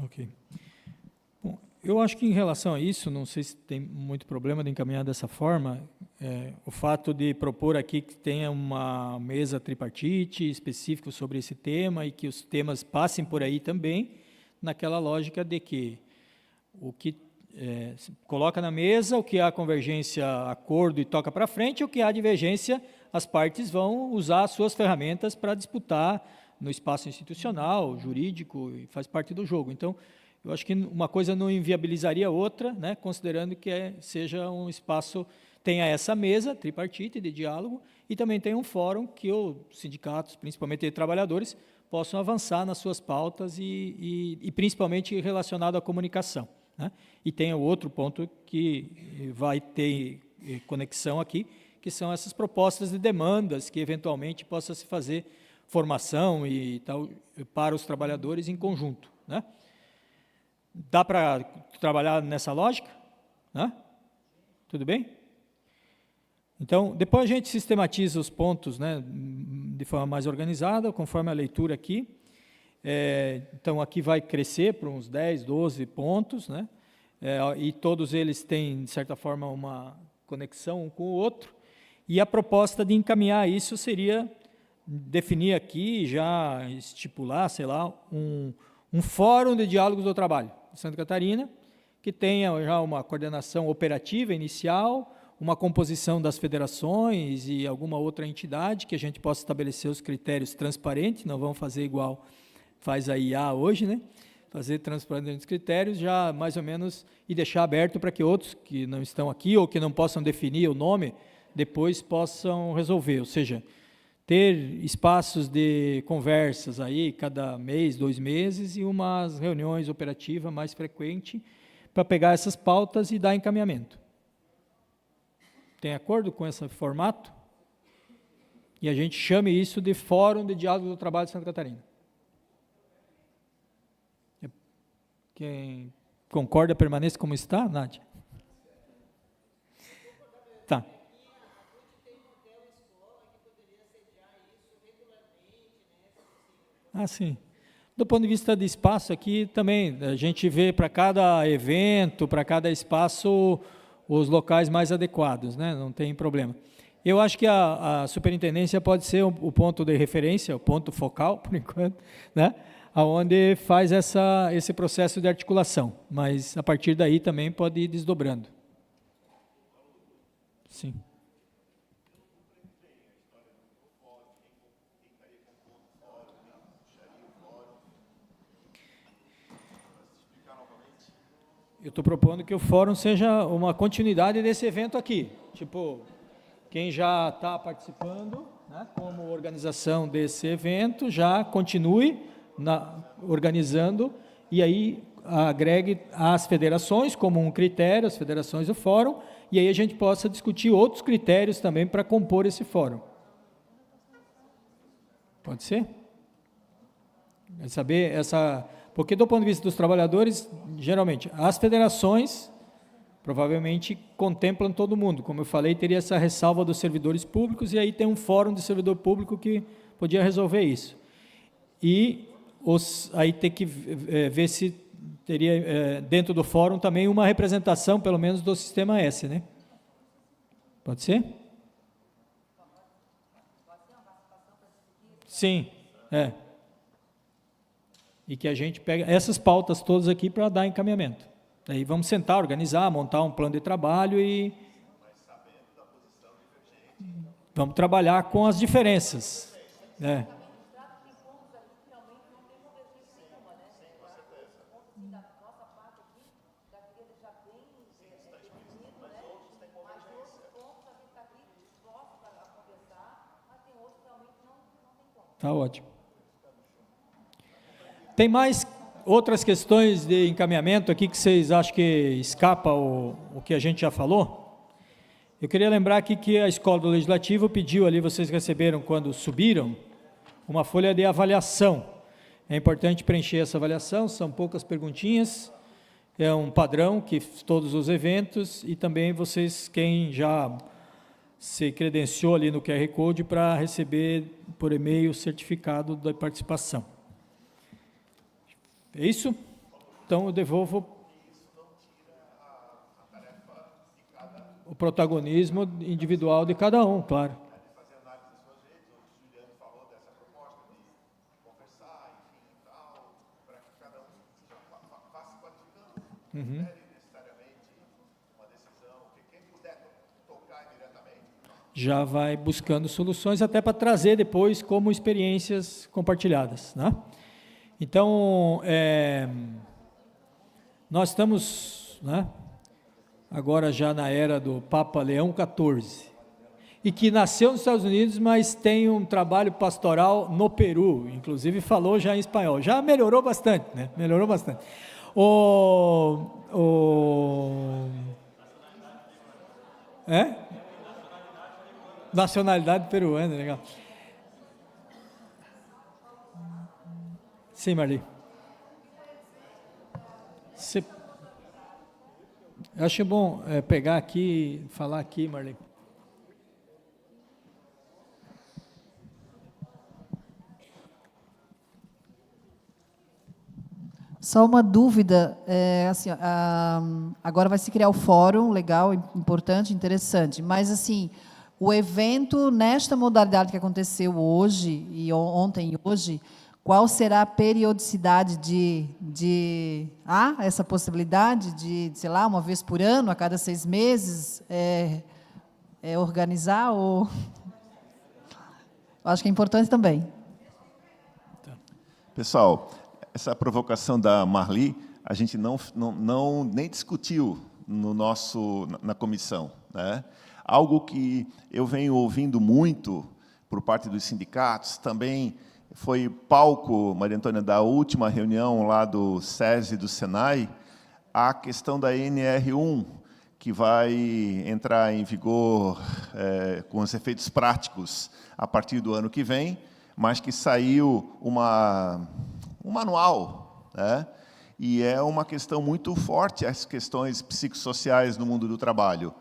Ok. Bom, eu acho que em relação a isso, não sei se tem muito problema de encaminhar dessa forma, o fato de propor aqui que tenha uma mesa tripartite específica sobre esse tema e que os temas passem por aí também, naquela lógica de que o que se coloca na mesa, o que há convergência, acordo e toca para frente, o que há divergência, as partes vão usar as suas ferramentas para disputar no espaço institucional, jurídico, e faz parte do jogo. Então, eu acho que uma coisa não inviabilizaria a outra, né, considerando que seja um espaço, tenha essa mesa tripartite de diálogo e também tem um fórum que os sindicatos, principalmente de trabalhadores, possam avançar nas suas pautas e principalmente relacionado à comunicação. Né? E tem o outro ponto que vai ter conexão aqui, que são essas propostas de demandas que eventualmente possa se fazer formação e tal para os trabalhadores em conjunto. Né? Dá para trabalhar nessa lógica? Né? Tudo bem? Então, depois a gente sistematiza os pontos, né, de forma mais organizada, conforme a leitura aqui. Então, aqui vai crescer para uns 10, 12 pontos, né? E todos eles têm, de certa forma, uma conexão um com o outro. E a proposta de encaminhar isso seria definir aqui, já estipular, sei lá, um fórum de diálogos do trabalho de Santa Catarina, que tenha já uma coordenação operativa inicial, uma composição das federações e alguma outra entidade que a gente possa estabelecer os critérios transparentes, não vamos fazer igual faz a IA hoje, né? Fazer transparentes critérios já mais ou menos e deixar aberto para que outros que não estão aqui ou que não possam definir o nome, depois possam resolver, ou seja, ter espaços de conversas aí cada mês, 2 meses e umas reuniões operativas mais frequentes para pegar essas pautas e dar encaminhamento. Tem acordo com esse formato? E a gente chame isso de Fórum de Diálogo do Trabalho de Santa Catarina. Quem concorda, permaneça como está, Nádia? Tá. Ah, sim. Do ponto de vista de espaço aqui, também, a gente vê para cada evento, para cada espaço, os locais mais adequados, né? Não tem problema. Eu acho que a superintendência pode ser o ponto de referência, o ponto focal, por enquanto, né? Onde faz esse processo de articulação, mas a partir daí também pode ir desdobrando. Sim. Eu estou propondo que o fórum seja uma continuidade desse evento aqui. Tipo, quem já está participando, né, como organização desse evento, já continue organizando e aí agregue as federações como um critério, as federações do fórum, e aí a gente possa discutir outros critérios também para compor esse fórum. Pode ser? Quer saber porque do ponto de vista dos trabalhadores, geralmente, as federações provavelmente contemplam todo mundo. Como eu falei, teria essa ressalva dos servidores públicos, e aí tem um fórum de servidor público que podia resolver isso. E aí tem que ver se teria dentro do fórum também uma representação, pelo menos, do Sistema S, né? Pode ser? Sim, E que a gente pega essas pautas todas aqui para dar encaminhamento. Aí vamos sentar, organizar, montar um plano de trabalho e vamos trabalhar com as diferenças. Tá ótimo. Tem mais outras questões de encaminhamento aqui que vocês acham que escapa o que a gente já falou? Eu queria lembrar aqui que a Escola do Legislativo pediu ali, vocês receberam quando subiram, uma folha de avaliação. É importante preencher essa avaliação, são poucas perguntinhas, é um padrão que todos os eventos, e também vocês, quem já se credenciou ali no QR Code para receber por e-mail o certificado da participação. É isso? Então, eu devolvo o protagonismo individual de cada um, claro. Uhum. Já vai buscando soluções até para trazer depois como experiências compartilhadas, né? Então, nós estamos, né, agora já na era do Papa Leão XIV, e que nasceu nos Estados Unidos, mas tem um trabalho pastoral no Peru, inclusive falou já em espanhol. Já melhorou bastante, né? Melhorou bastante. Nacionalidade peruana, legal. Sim, Marli. Eu acho bom pegar aqui, falar aqui, Marli. Só uma dúvida, assim, agora vai se criar o fórum, legal, importante, interessante, mas assim, o evento nesta modalidade que aconteceu hoje, e ontem e hoje, qual será a periodicidade há essa possibilidade de, sei lá, uma vez por ano, a cada 6 meses, organizar, ou... Eu acho que é importante também. Pessoal, essa provocação da Marli, a gente nem discutiu na comissão, né? Algo que eu venho ouvindo muito por parte dos sindicatos, também foi palco, Maria Antônia, da última reunião lá do SESI e do SENAI, a questão da NR1, que vai entrar em vigor com os efeitos práticos a partir do ano que vem, mas que saiu um manual, né? E é uma questão muito forte, as questões psicossociais no mundo do trabalho.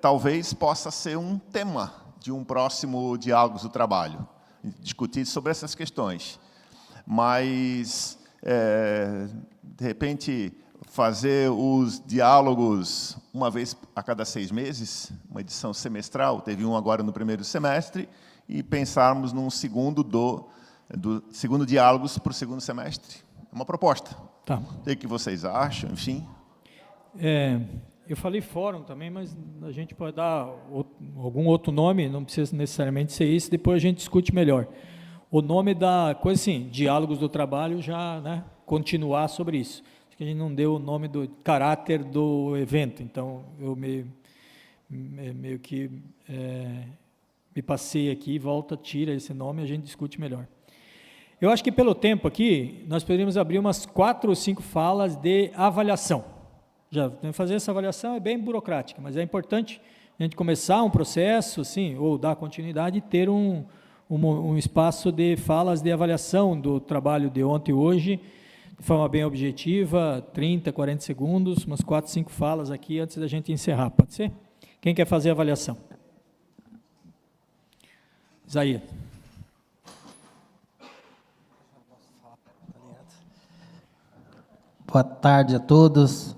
Talvez possa ser um tema de um próximo Diálogos do Trabalho, discutir sobre essas questões. Mas, de repente, fazer os diálogos uma vez a cada 6 meses, uma edição semestral, teve um agora no primeiro semestre, e pensarmos num segundo segundo diálogos para o segundo semestre. É uma proposta. Tá. O que vocês acham, enfim? Eu falei fórum também, mas a gente pode dar algum outro nome, não precisa necessariamente ser isso, depois a gente discute melhor. O nome da coisa, assim, Diálogos do Trabalho, já, né, continuar sobre isso. Acho que a gente não deu o nome do caráter do evento, então eu meio que me passei aqui, volta, tira esse nome e a gente discute melhor. Eu acho que pelo tempo aqui, nós poderíamos abrir umas 4 ou 5 falas de avaliação. Já fazer essa avaliação é bem burocrática, mas é importante a gente começar um processo, assim, ou dar continuidade e ter um espaço de falas de avaliação do trabalho de ontem e hoje, de forma bem objetiva, 30, 40 segundos, umas 4, 5 falas aqui antes da gente encerrar, pode ser? Quem quer fazer a avaliação? Isaías. Boa tarde a todos.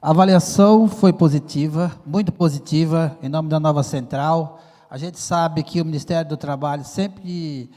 A avaliação foi positiva, muito positiva, em nome da Nova Central. A gente sabe que o Ministério do Trabalho sempre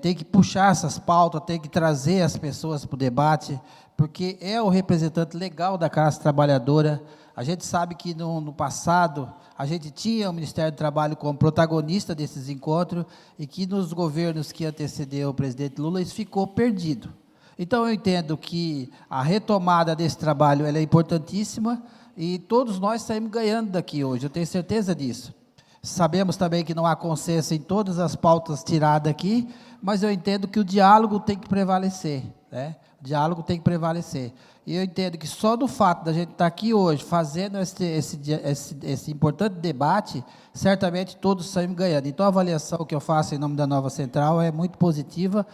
tem que puxar essas pautas, tem que trazer as pessoas para o debate, porque é o representante legal da classe trabalhadora. A gente sabe que no passado a gente tinha o Ministério do Trabalho como protagonista desses encontros e que nos governos que antecedeu o presidente Lula isso ficou perdido. Então, eu entendo que a retomada desse trabalho ela é importantíssima e todos nós saímos ganhando daqui hoje, eu tenho certeza disso. Sabemos também que não há consenso em todas as pautas tiradas aqui, mas eu entendo que o diálogo tem que prevalecer. né? O diálogo tem que prevalecer. E eu entendo que só do fato da gente estar aqui hoje, fazendo esse importante debate, certamente todos saímos ganhando. Então, a avaliação que eu faço em nome da Nova Central é muito positiva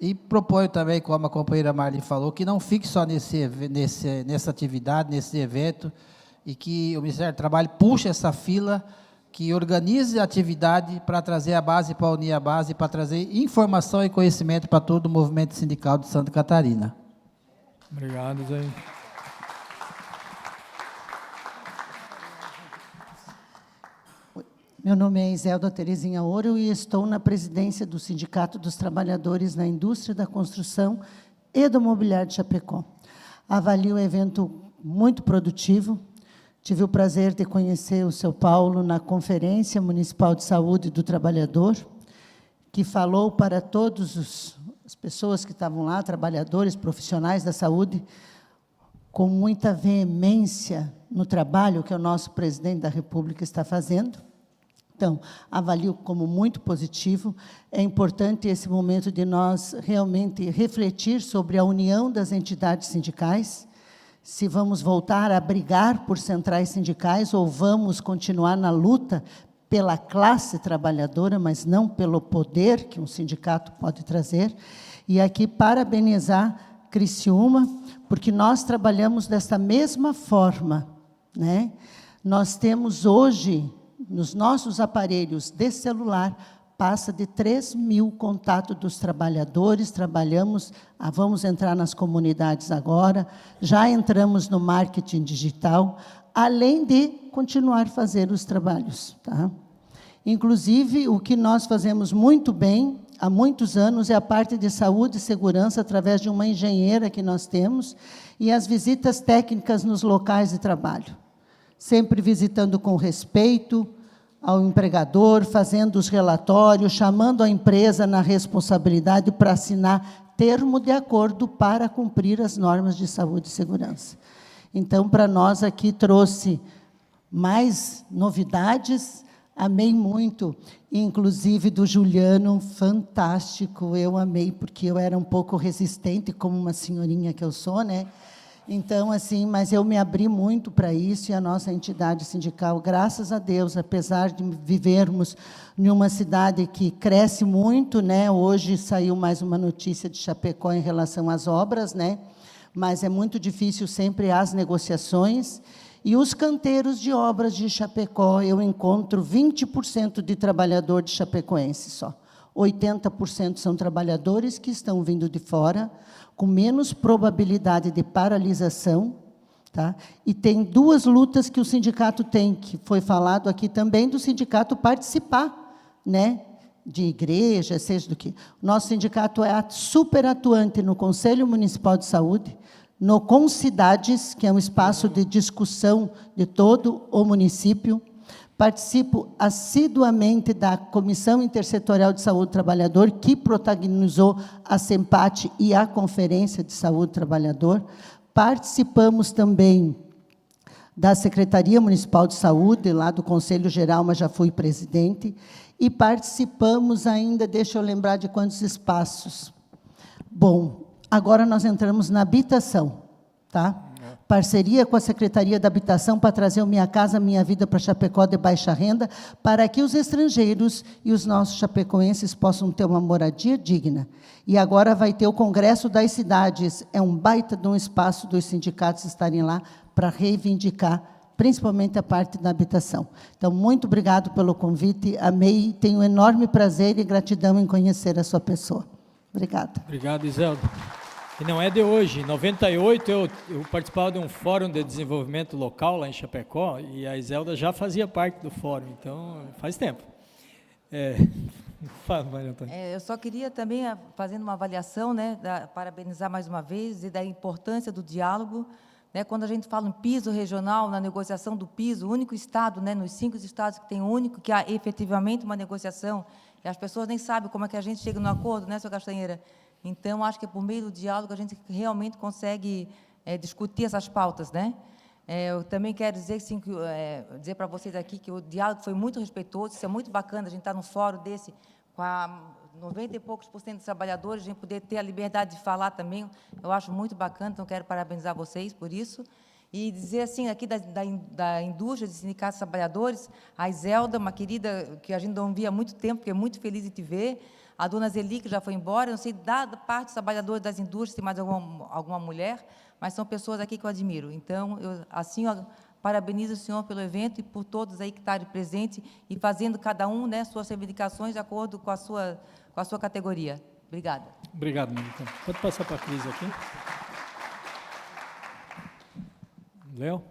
e proponho também, como a companheira Marli falou, que não fique só nessa atividade, nesse evento, e que o Ministério do Trabalho puxe essa fila, que organize a atividade para trazer a base, para unir a base, para trazer informação e conhecimento para todo o movimento sindical de Santa Catarina. Obrigado, Zé. Meu nome é Iselda Terezinha Ouro e estou na presidência do Sindicato dos Trabalhadores na Indústria da Construção e do Mobiliário de Chapecó. Avalio o evento muito produtivo. Tive o prazer de conhecer o seu Paulo na Conferência Municipal de Saúde do Trabalhador, que falou para todas as pessoas que estavam lá, trabalhadores, profissionais da saúde, com muita veemência no trabalho que o nosso presidente da República está fazendo. Então, avalio como muito positivo. É importante esse momento de nós realmente refletir sobre a união das entidades sindicais, se vamos voltar a brigar por centrais sindicais ou vamos continuar na luta pela classe trabalhadora, mas não pelo poder que um sindicato pode trazer. E aqui parabenizar Criciúma, porque nós trabalhamos desta mesma forma, né? Nós temos hoje, nos nossos aparelhos de celular, passa de 3.000 contatos dos trabalhadores, trabalhamos, vamos entrar nas comunidades agora, já entramos no marketing digital, além de continuar a fazer os trabalhos. Tá? Inclusive, o que nós fazemos muito bem, há muitos anos, é a parte de saúde e segurança, através de uma engenheira que nós temos, e as visitas técnicas nos locais de trabalho. Sempre visitando com respeito ao empregador, fazendo os relatórios, chamando a empresa na responsabilidade para assinar termo de acordo para cumprir as normas de saúde e segurança. Então, para nós aqui trouxe mais novidades, amei muito, inclusive do Juliano, fantástico, eu amei, porque eu era um pouco resistente, como uma senhorinha que eu sou, né? Então, assim, mas eu me abri muito para isso, e a nossa entidade sindical, graças a Deus, apesar de vivermos em uma cidade que cresce muito, né? Hoje saiu mais uma notícia de Chapecó em relação às obras, né? Mas é muito difícil sempre as negociações. E os canteiros de obras de Chapecó, eu encontro 20% de trabalhador de chapecoense só. 80% são trabalhadores que estão vindo de fora, com menos probabilidade de paralisação. Tá? E tem duas lutas que o sindicato tem, que foi falado aqui também, do sindicato participar, né? De igreja, seja do que. O nosso sindicato é super atuante no Conselho Municipal de Saúde, no Concidades, que é um espaço de discussão de todo o município. Participo assiduamente da Comissão Intersetorial de Saúde do Trabalhador, que protagonizou a SEMPAT e a Conferência de Saúde do Trabalhador. Participamos também da Secretaria Municipal de Saúde, lá do Conselho Geral, mas já fui presidente. E participamos ainda, deixa eu lembrar de quantos espaços. Bom, agora nós entramos na habitação, tá? Parceria com a Secretaria da Habitação para trazer o Minha Casa Minha Vida para Chapecó de baixa renda, para que os estrangeiros e os nossos chapecoenses possam ter uma moradia digna. E agora vai ter o Congresso das Cidades, é um baita de um espaço dos sindicatos estarem lá para reivindicar, principalmente a parte da habitação. Então, muito obrigado pelo convite, amei, tenho um enorme prazer e gratidão em conhecer a sua pessoa. Obrigada. Obrigado, Iselda. E não é de hoje. Em 98, eu participava de um fórum de desenvolvimento local lá em Chapecó, e a Iselda já fazia parte do fórum, então faz tempo. Fala, Maria Antônia. Eu só queria também, fazendo uma avaliação, né, parabenizar mais uma vez, e da importância do diálogo. Né, quando a gente fala em piso regional, na negociação do piso, o único estado, né, nos 5 estados que tem o único, que há efetivamente uma negociação, e as pessoas nem sabem como é que a gente chega no acordo, né, senhor Castanheira? Então, acho que por meio do diálogo a gente realmente consegue discutir essas pautas, né? Eu também quero dizer, sim, dizer para vocês aqui que o diálogo foi muito respeitoso, isso é muito bacana, a gente está num fórum desse, 90 e poucos % dos trabalhadores, a gente poder ter a liberdade de falar também, eu acho muito bacana, então quero parabenizar vocês por isso. E dizer assim, aqui da indústria, de sindicatos trabalhadores, a Iselda, uma querida que a gente não via há muito tempo, que é muito feliz de te ver, a dona Zeli, que já foi embora, não sei, da parte dos trabalhadores das indústrias, tem mais alguma mulher, mas são pessoas aqui que eu admiro. Então, assim, parabenizo o senhor pelo evento e por todos aí que estarem presentes e fazendo cada um, né, suas reivindicações de acordo com a sua categoria. Obrigada. Obrigado, militante. Pode passar para a Cris aqui. Léo?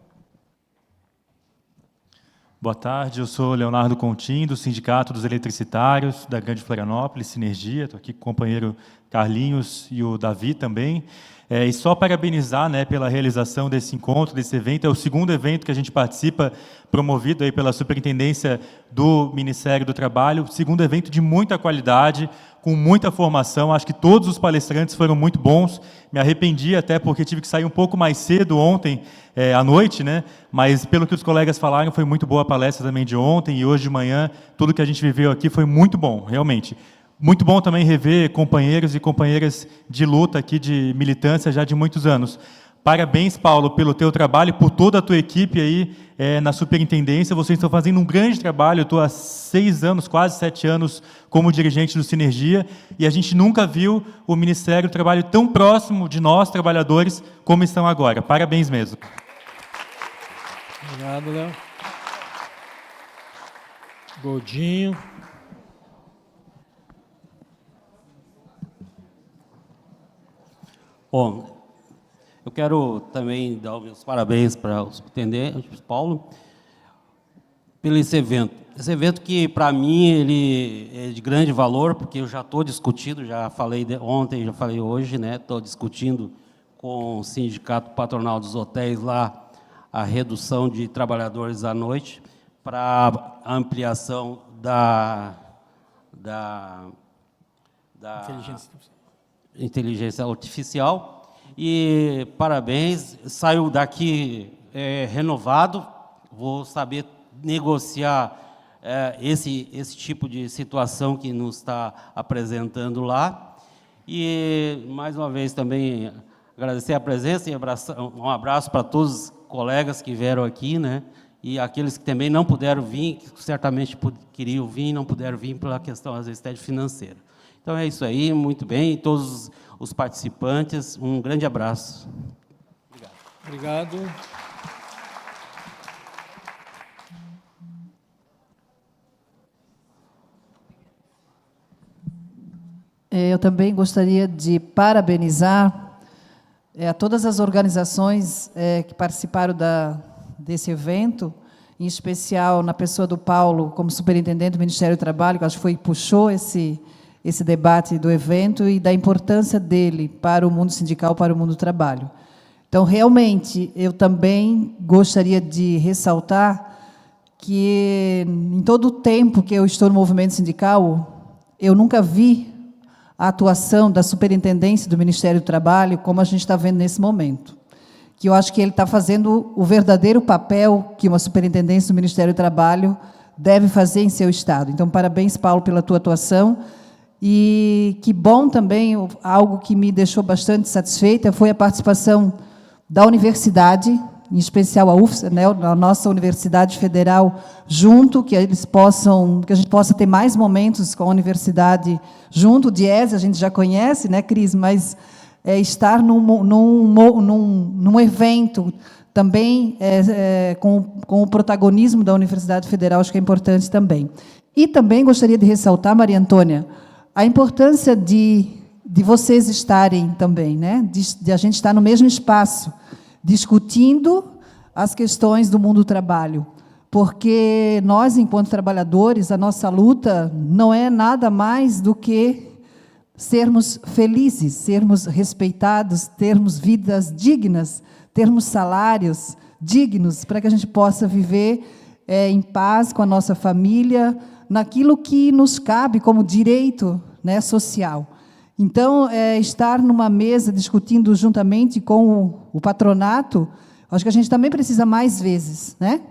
Boa tarde, eu sou Leonardo Contim, do Sindicato dos Eletricitários da Grande Florianópolis, Sinergia. Estou aqui com o companheiro Carlinhos e o Davi também. E só parabenizar, né, pela realização desse encontro, desse evento. É o segundo evento que a gente participa, promovido aí pela Superintendência do Ministério do Trabalho. Segundo evento de muita qualidade, com muita formação. Acho que todos os palestrantes foram muito bons. Me arrependi até porque tive que sair um pouco mais cedo ontem à noite, né? Mas pelo que os colegas falaram, foi muito boa a palestra também de ontem e hoje de manhã. Tudo que a gente viveu aqui foi muito bom, realmente. Muito bom também rever companheiros e companheiras de luta aqui, de militância já de muitos anos. Parabéns, Paulo, pelo teu trabalho e por toda a tua equipe aí na superintendência. Vocês estão fazendo um grande trabalho. Eu estou há 6 anos, quase 7 anos, como dirigente do Sinergia, e a gente nunca viu o Ministério do Trabalho tão próximo de nós, trabalhadores, como estão agora. Parabéns mesmo. Obrigado, Léo. Godinho. Bom, eu quero também dar os meus parabéns para o superintendente, Paulo, pelo esse evento. Esse evento que, para mim, ele é de grande valor, porque eu já estou discutindo, já falei ontem, já falei hoje, né? Estou discutindo com o Sindicato Patronal dos Hotéis lá a redução de trabalhadores à noite para a ampliação da inteligência artificial. E parabéns, saiu daqui renovado, vou saber negociar esse tipo de situação que nos está apresentando lá. E, mais uma vez, também agradecer a presença e um abraço para todos os colegas que vieram aqui, né? E aqueles que também não puderam vir, que certamente queriam vir, não puderam vir pela questão, às vezes, até de financeira. Então, é isso aí, muito bem. E todos os participantes, um grande abraço. Obrigado. Obrigado. Eu também gostaria de parabenizar a todas as organizações que participaram desse evento, em especial na pessoa do Paulo, como superintendente do Ministério do Trabalho, que acho que puxou esse debate do evento e da importância dele para o mundo sindical, para o mundo do trabalho. Então, realmente, eu também gostaria de ressaltar que, em todo o tempo que eu estou no movimento sindical, eu nunca vi a atuação da superintendência do Ministério do Trabalho como a gente está vendo nesse momento. Que eu acho que ele está fazendo o verdadeiro papel que uma superintendência do Ministério do Trabalho deve fazer em seu Estado. Então, parabéns, Paulo, pela tua atuação. E que bom também, algo que me deixou bastante satisfeita, foi a participação da universidade, em especial a UFSA, né, a nossa Universidade Federal, junto, que a gente possa ter mais momentos com a universidade junto. O DIESE a gente já conhece, né, Cris, mas estar num evento também com o protagonismo da Universidade Federal, acho que é importante também. E também gostaria de ressaltar, Maria Antônia, a importância de vocês estarem também, né, de a gente estar no mesmo espaço, discutindo as questões do mundo do trabalho, porque nós, enquanto trabalhadores, a nossa luta não é nada mais do que sermos felizes, sermos respeitados, termos vidas dignas, termos salários dignos, para que a gente possa viver em paz com a nossa família, naquilo que nos cabe como direito, né, social. Então, estar numa mesa discutindo juntamente com o patronato, acho que a gente também precisa mais vezes, né?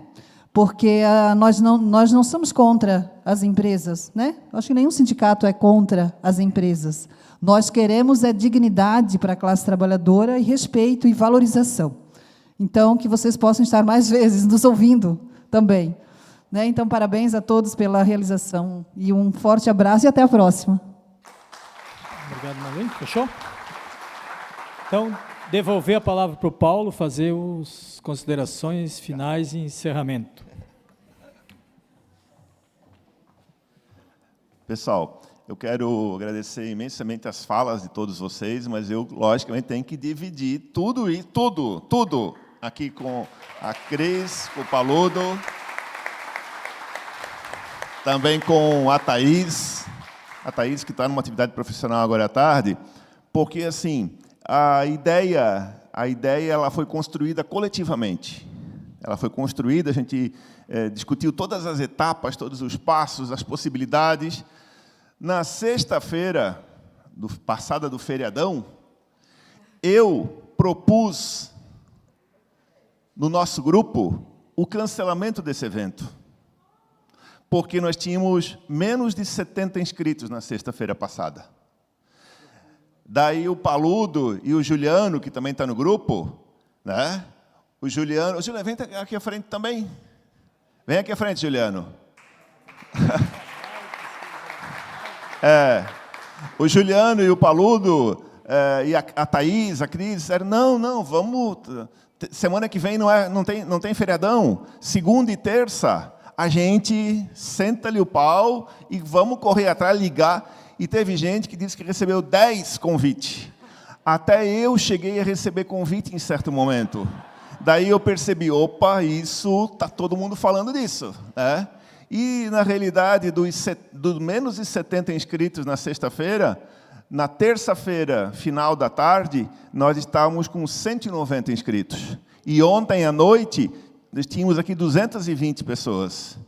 porque nós não somos contra as empresas, né? Eu acho que nenhum sindicato é contra as empresas. Nós queremos dignidade para a classe trabalhadora e respeito e valorização. Então, que vocês possam estar mais vezes nos ouvindo também. Né? Então, parabéns a todos pela realização e um forte abraço e até a próxima. Obrigado, Marlene. Fechou? Então, devolver a palavra para o Paulo, fazer as considerações finais e encerramento. Pessoal, eu quero agradecer imensamente as falas de todos vocês, mas eu, logicamente, tenho que dividir tudo aqui com a Cris, com o Paludo, também com a Thaís que está numa atividade profissional agora à tarde, porque, assim, a ideia ela foi construída coletivamente. Ela foi construída, a gente discutiu todas as etapas, todos os passos, as possibilidades. Na sexta-feira passada do feriadão, eu propus, no nosso grupo, o cancelamento desse evento, porque nós tínhamos menos de 70 inscritos na sexta-feira passada. Daí o Paludo e o Juliano, que também está no grupo, né? O Juliano, vem aqui à frente também. Vem aqui à frente, Juliano. O Juliano e o Paludo e a Thaís, a Cris, disseram, não, vamos... Semana que vem não tem feriadão. Segunda e terça, a gente senta-lhe o pau e vamos correr atrás, ligar. E teve gente que disse que recebeu 10 convites. Até eu cheguei a receber convite em certo momento. Daí eu percebi, opa, está todo mundo falando disso, né? E, na realidade, dos menos de 70 inscritos na sexta-feira, na terça-feira, final da tarde, nós estávamos com 190 inscritos. E ontem à noite, nós tínhamos aqui 220 pessoas.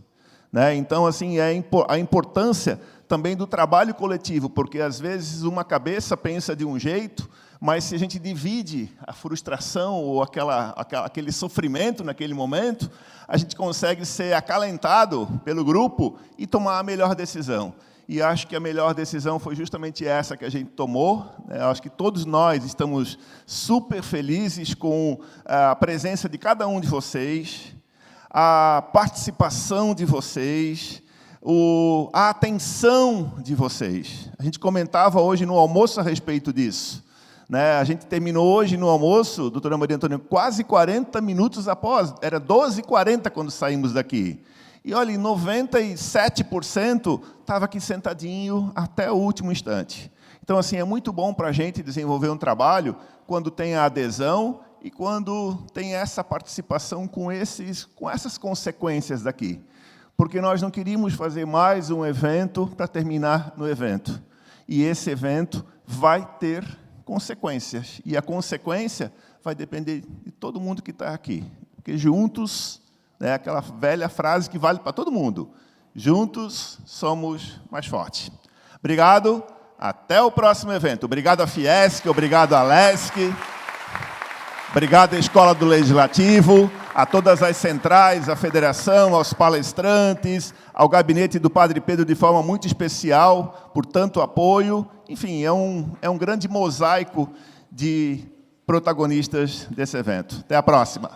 Né? Então, assim, a importância também do trabalho coletivo, porque, às vezes, uma cabeça pensa de um jeito, mas se a gente divide a frustração ou aquele sofrimento naquele momento, a gente consegue ser acalentado pelo grupo e tomar a melhor decisão. E acho que a melhor decisão foi justamente essa que a gente tomou. Acho que todos nós estamos super felizes com a presença de cada um de vocês, a participação de vocês, a atenção de vocês. A gente comentava hoje no almoço a respeito disso. A gente terminou hoje no almoço, doutora Maria Antônia, quase 40 minutos após, era 12h40 quando saímos daqui. E, olha, 97% estava aqui sentadinho até o último instante. Então, assim, é muito bom para a gente desenvolver um trabalho quando tem a adesão e quando tem essa participação com essas consequências daqui. Porque nós não queríamos fazer mais um evento para terminar no evento. E esse evento vai ter consequências. E a consequência vai depender de todo mundo que está aqui. Porque juntos, aquela velha frase que vale para todo mundo, juntos somos mais fortes. Obrigado, até o próximo evento. Obrigado à Fiesc, obrigado à LESC, obrigado à Escola do Legislativo, a todas as centrais, à federação, aos palestrantes, ao gabinete do Padre Pedro de forma muito especial, por tanto apoio. Enfim, é um grande mosaico de protagonistas desse evento. Até a próxima.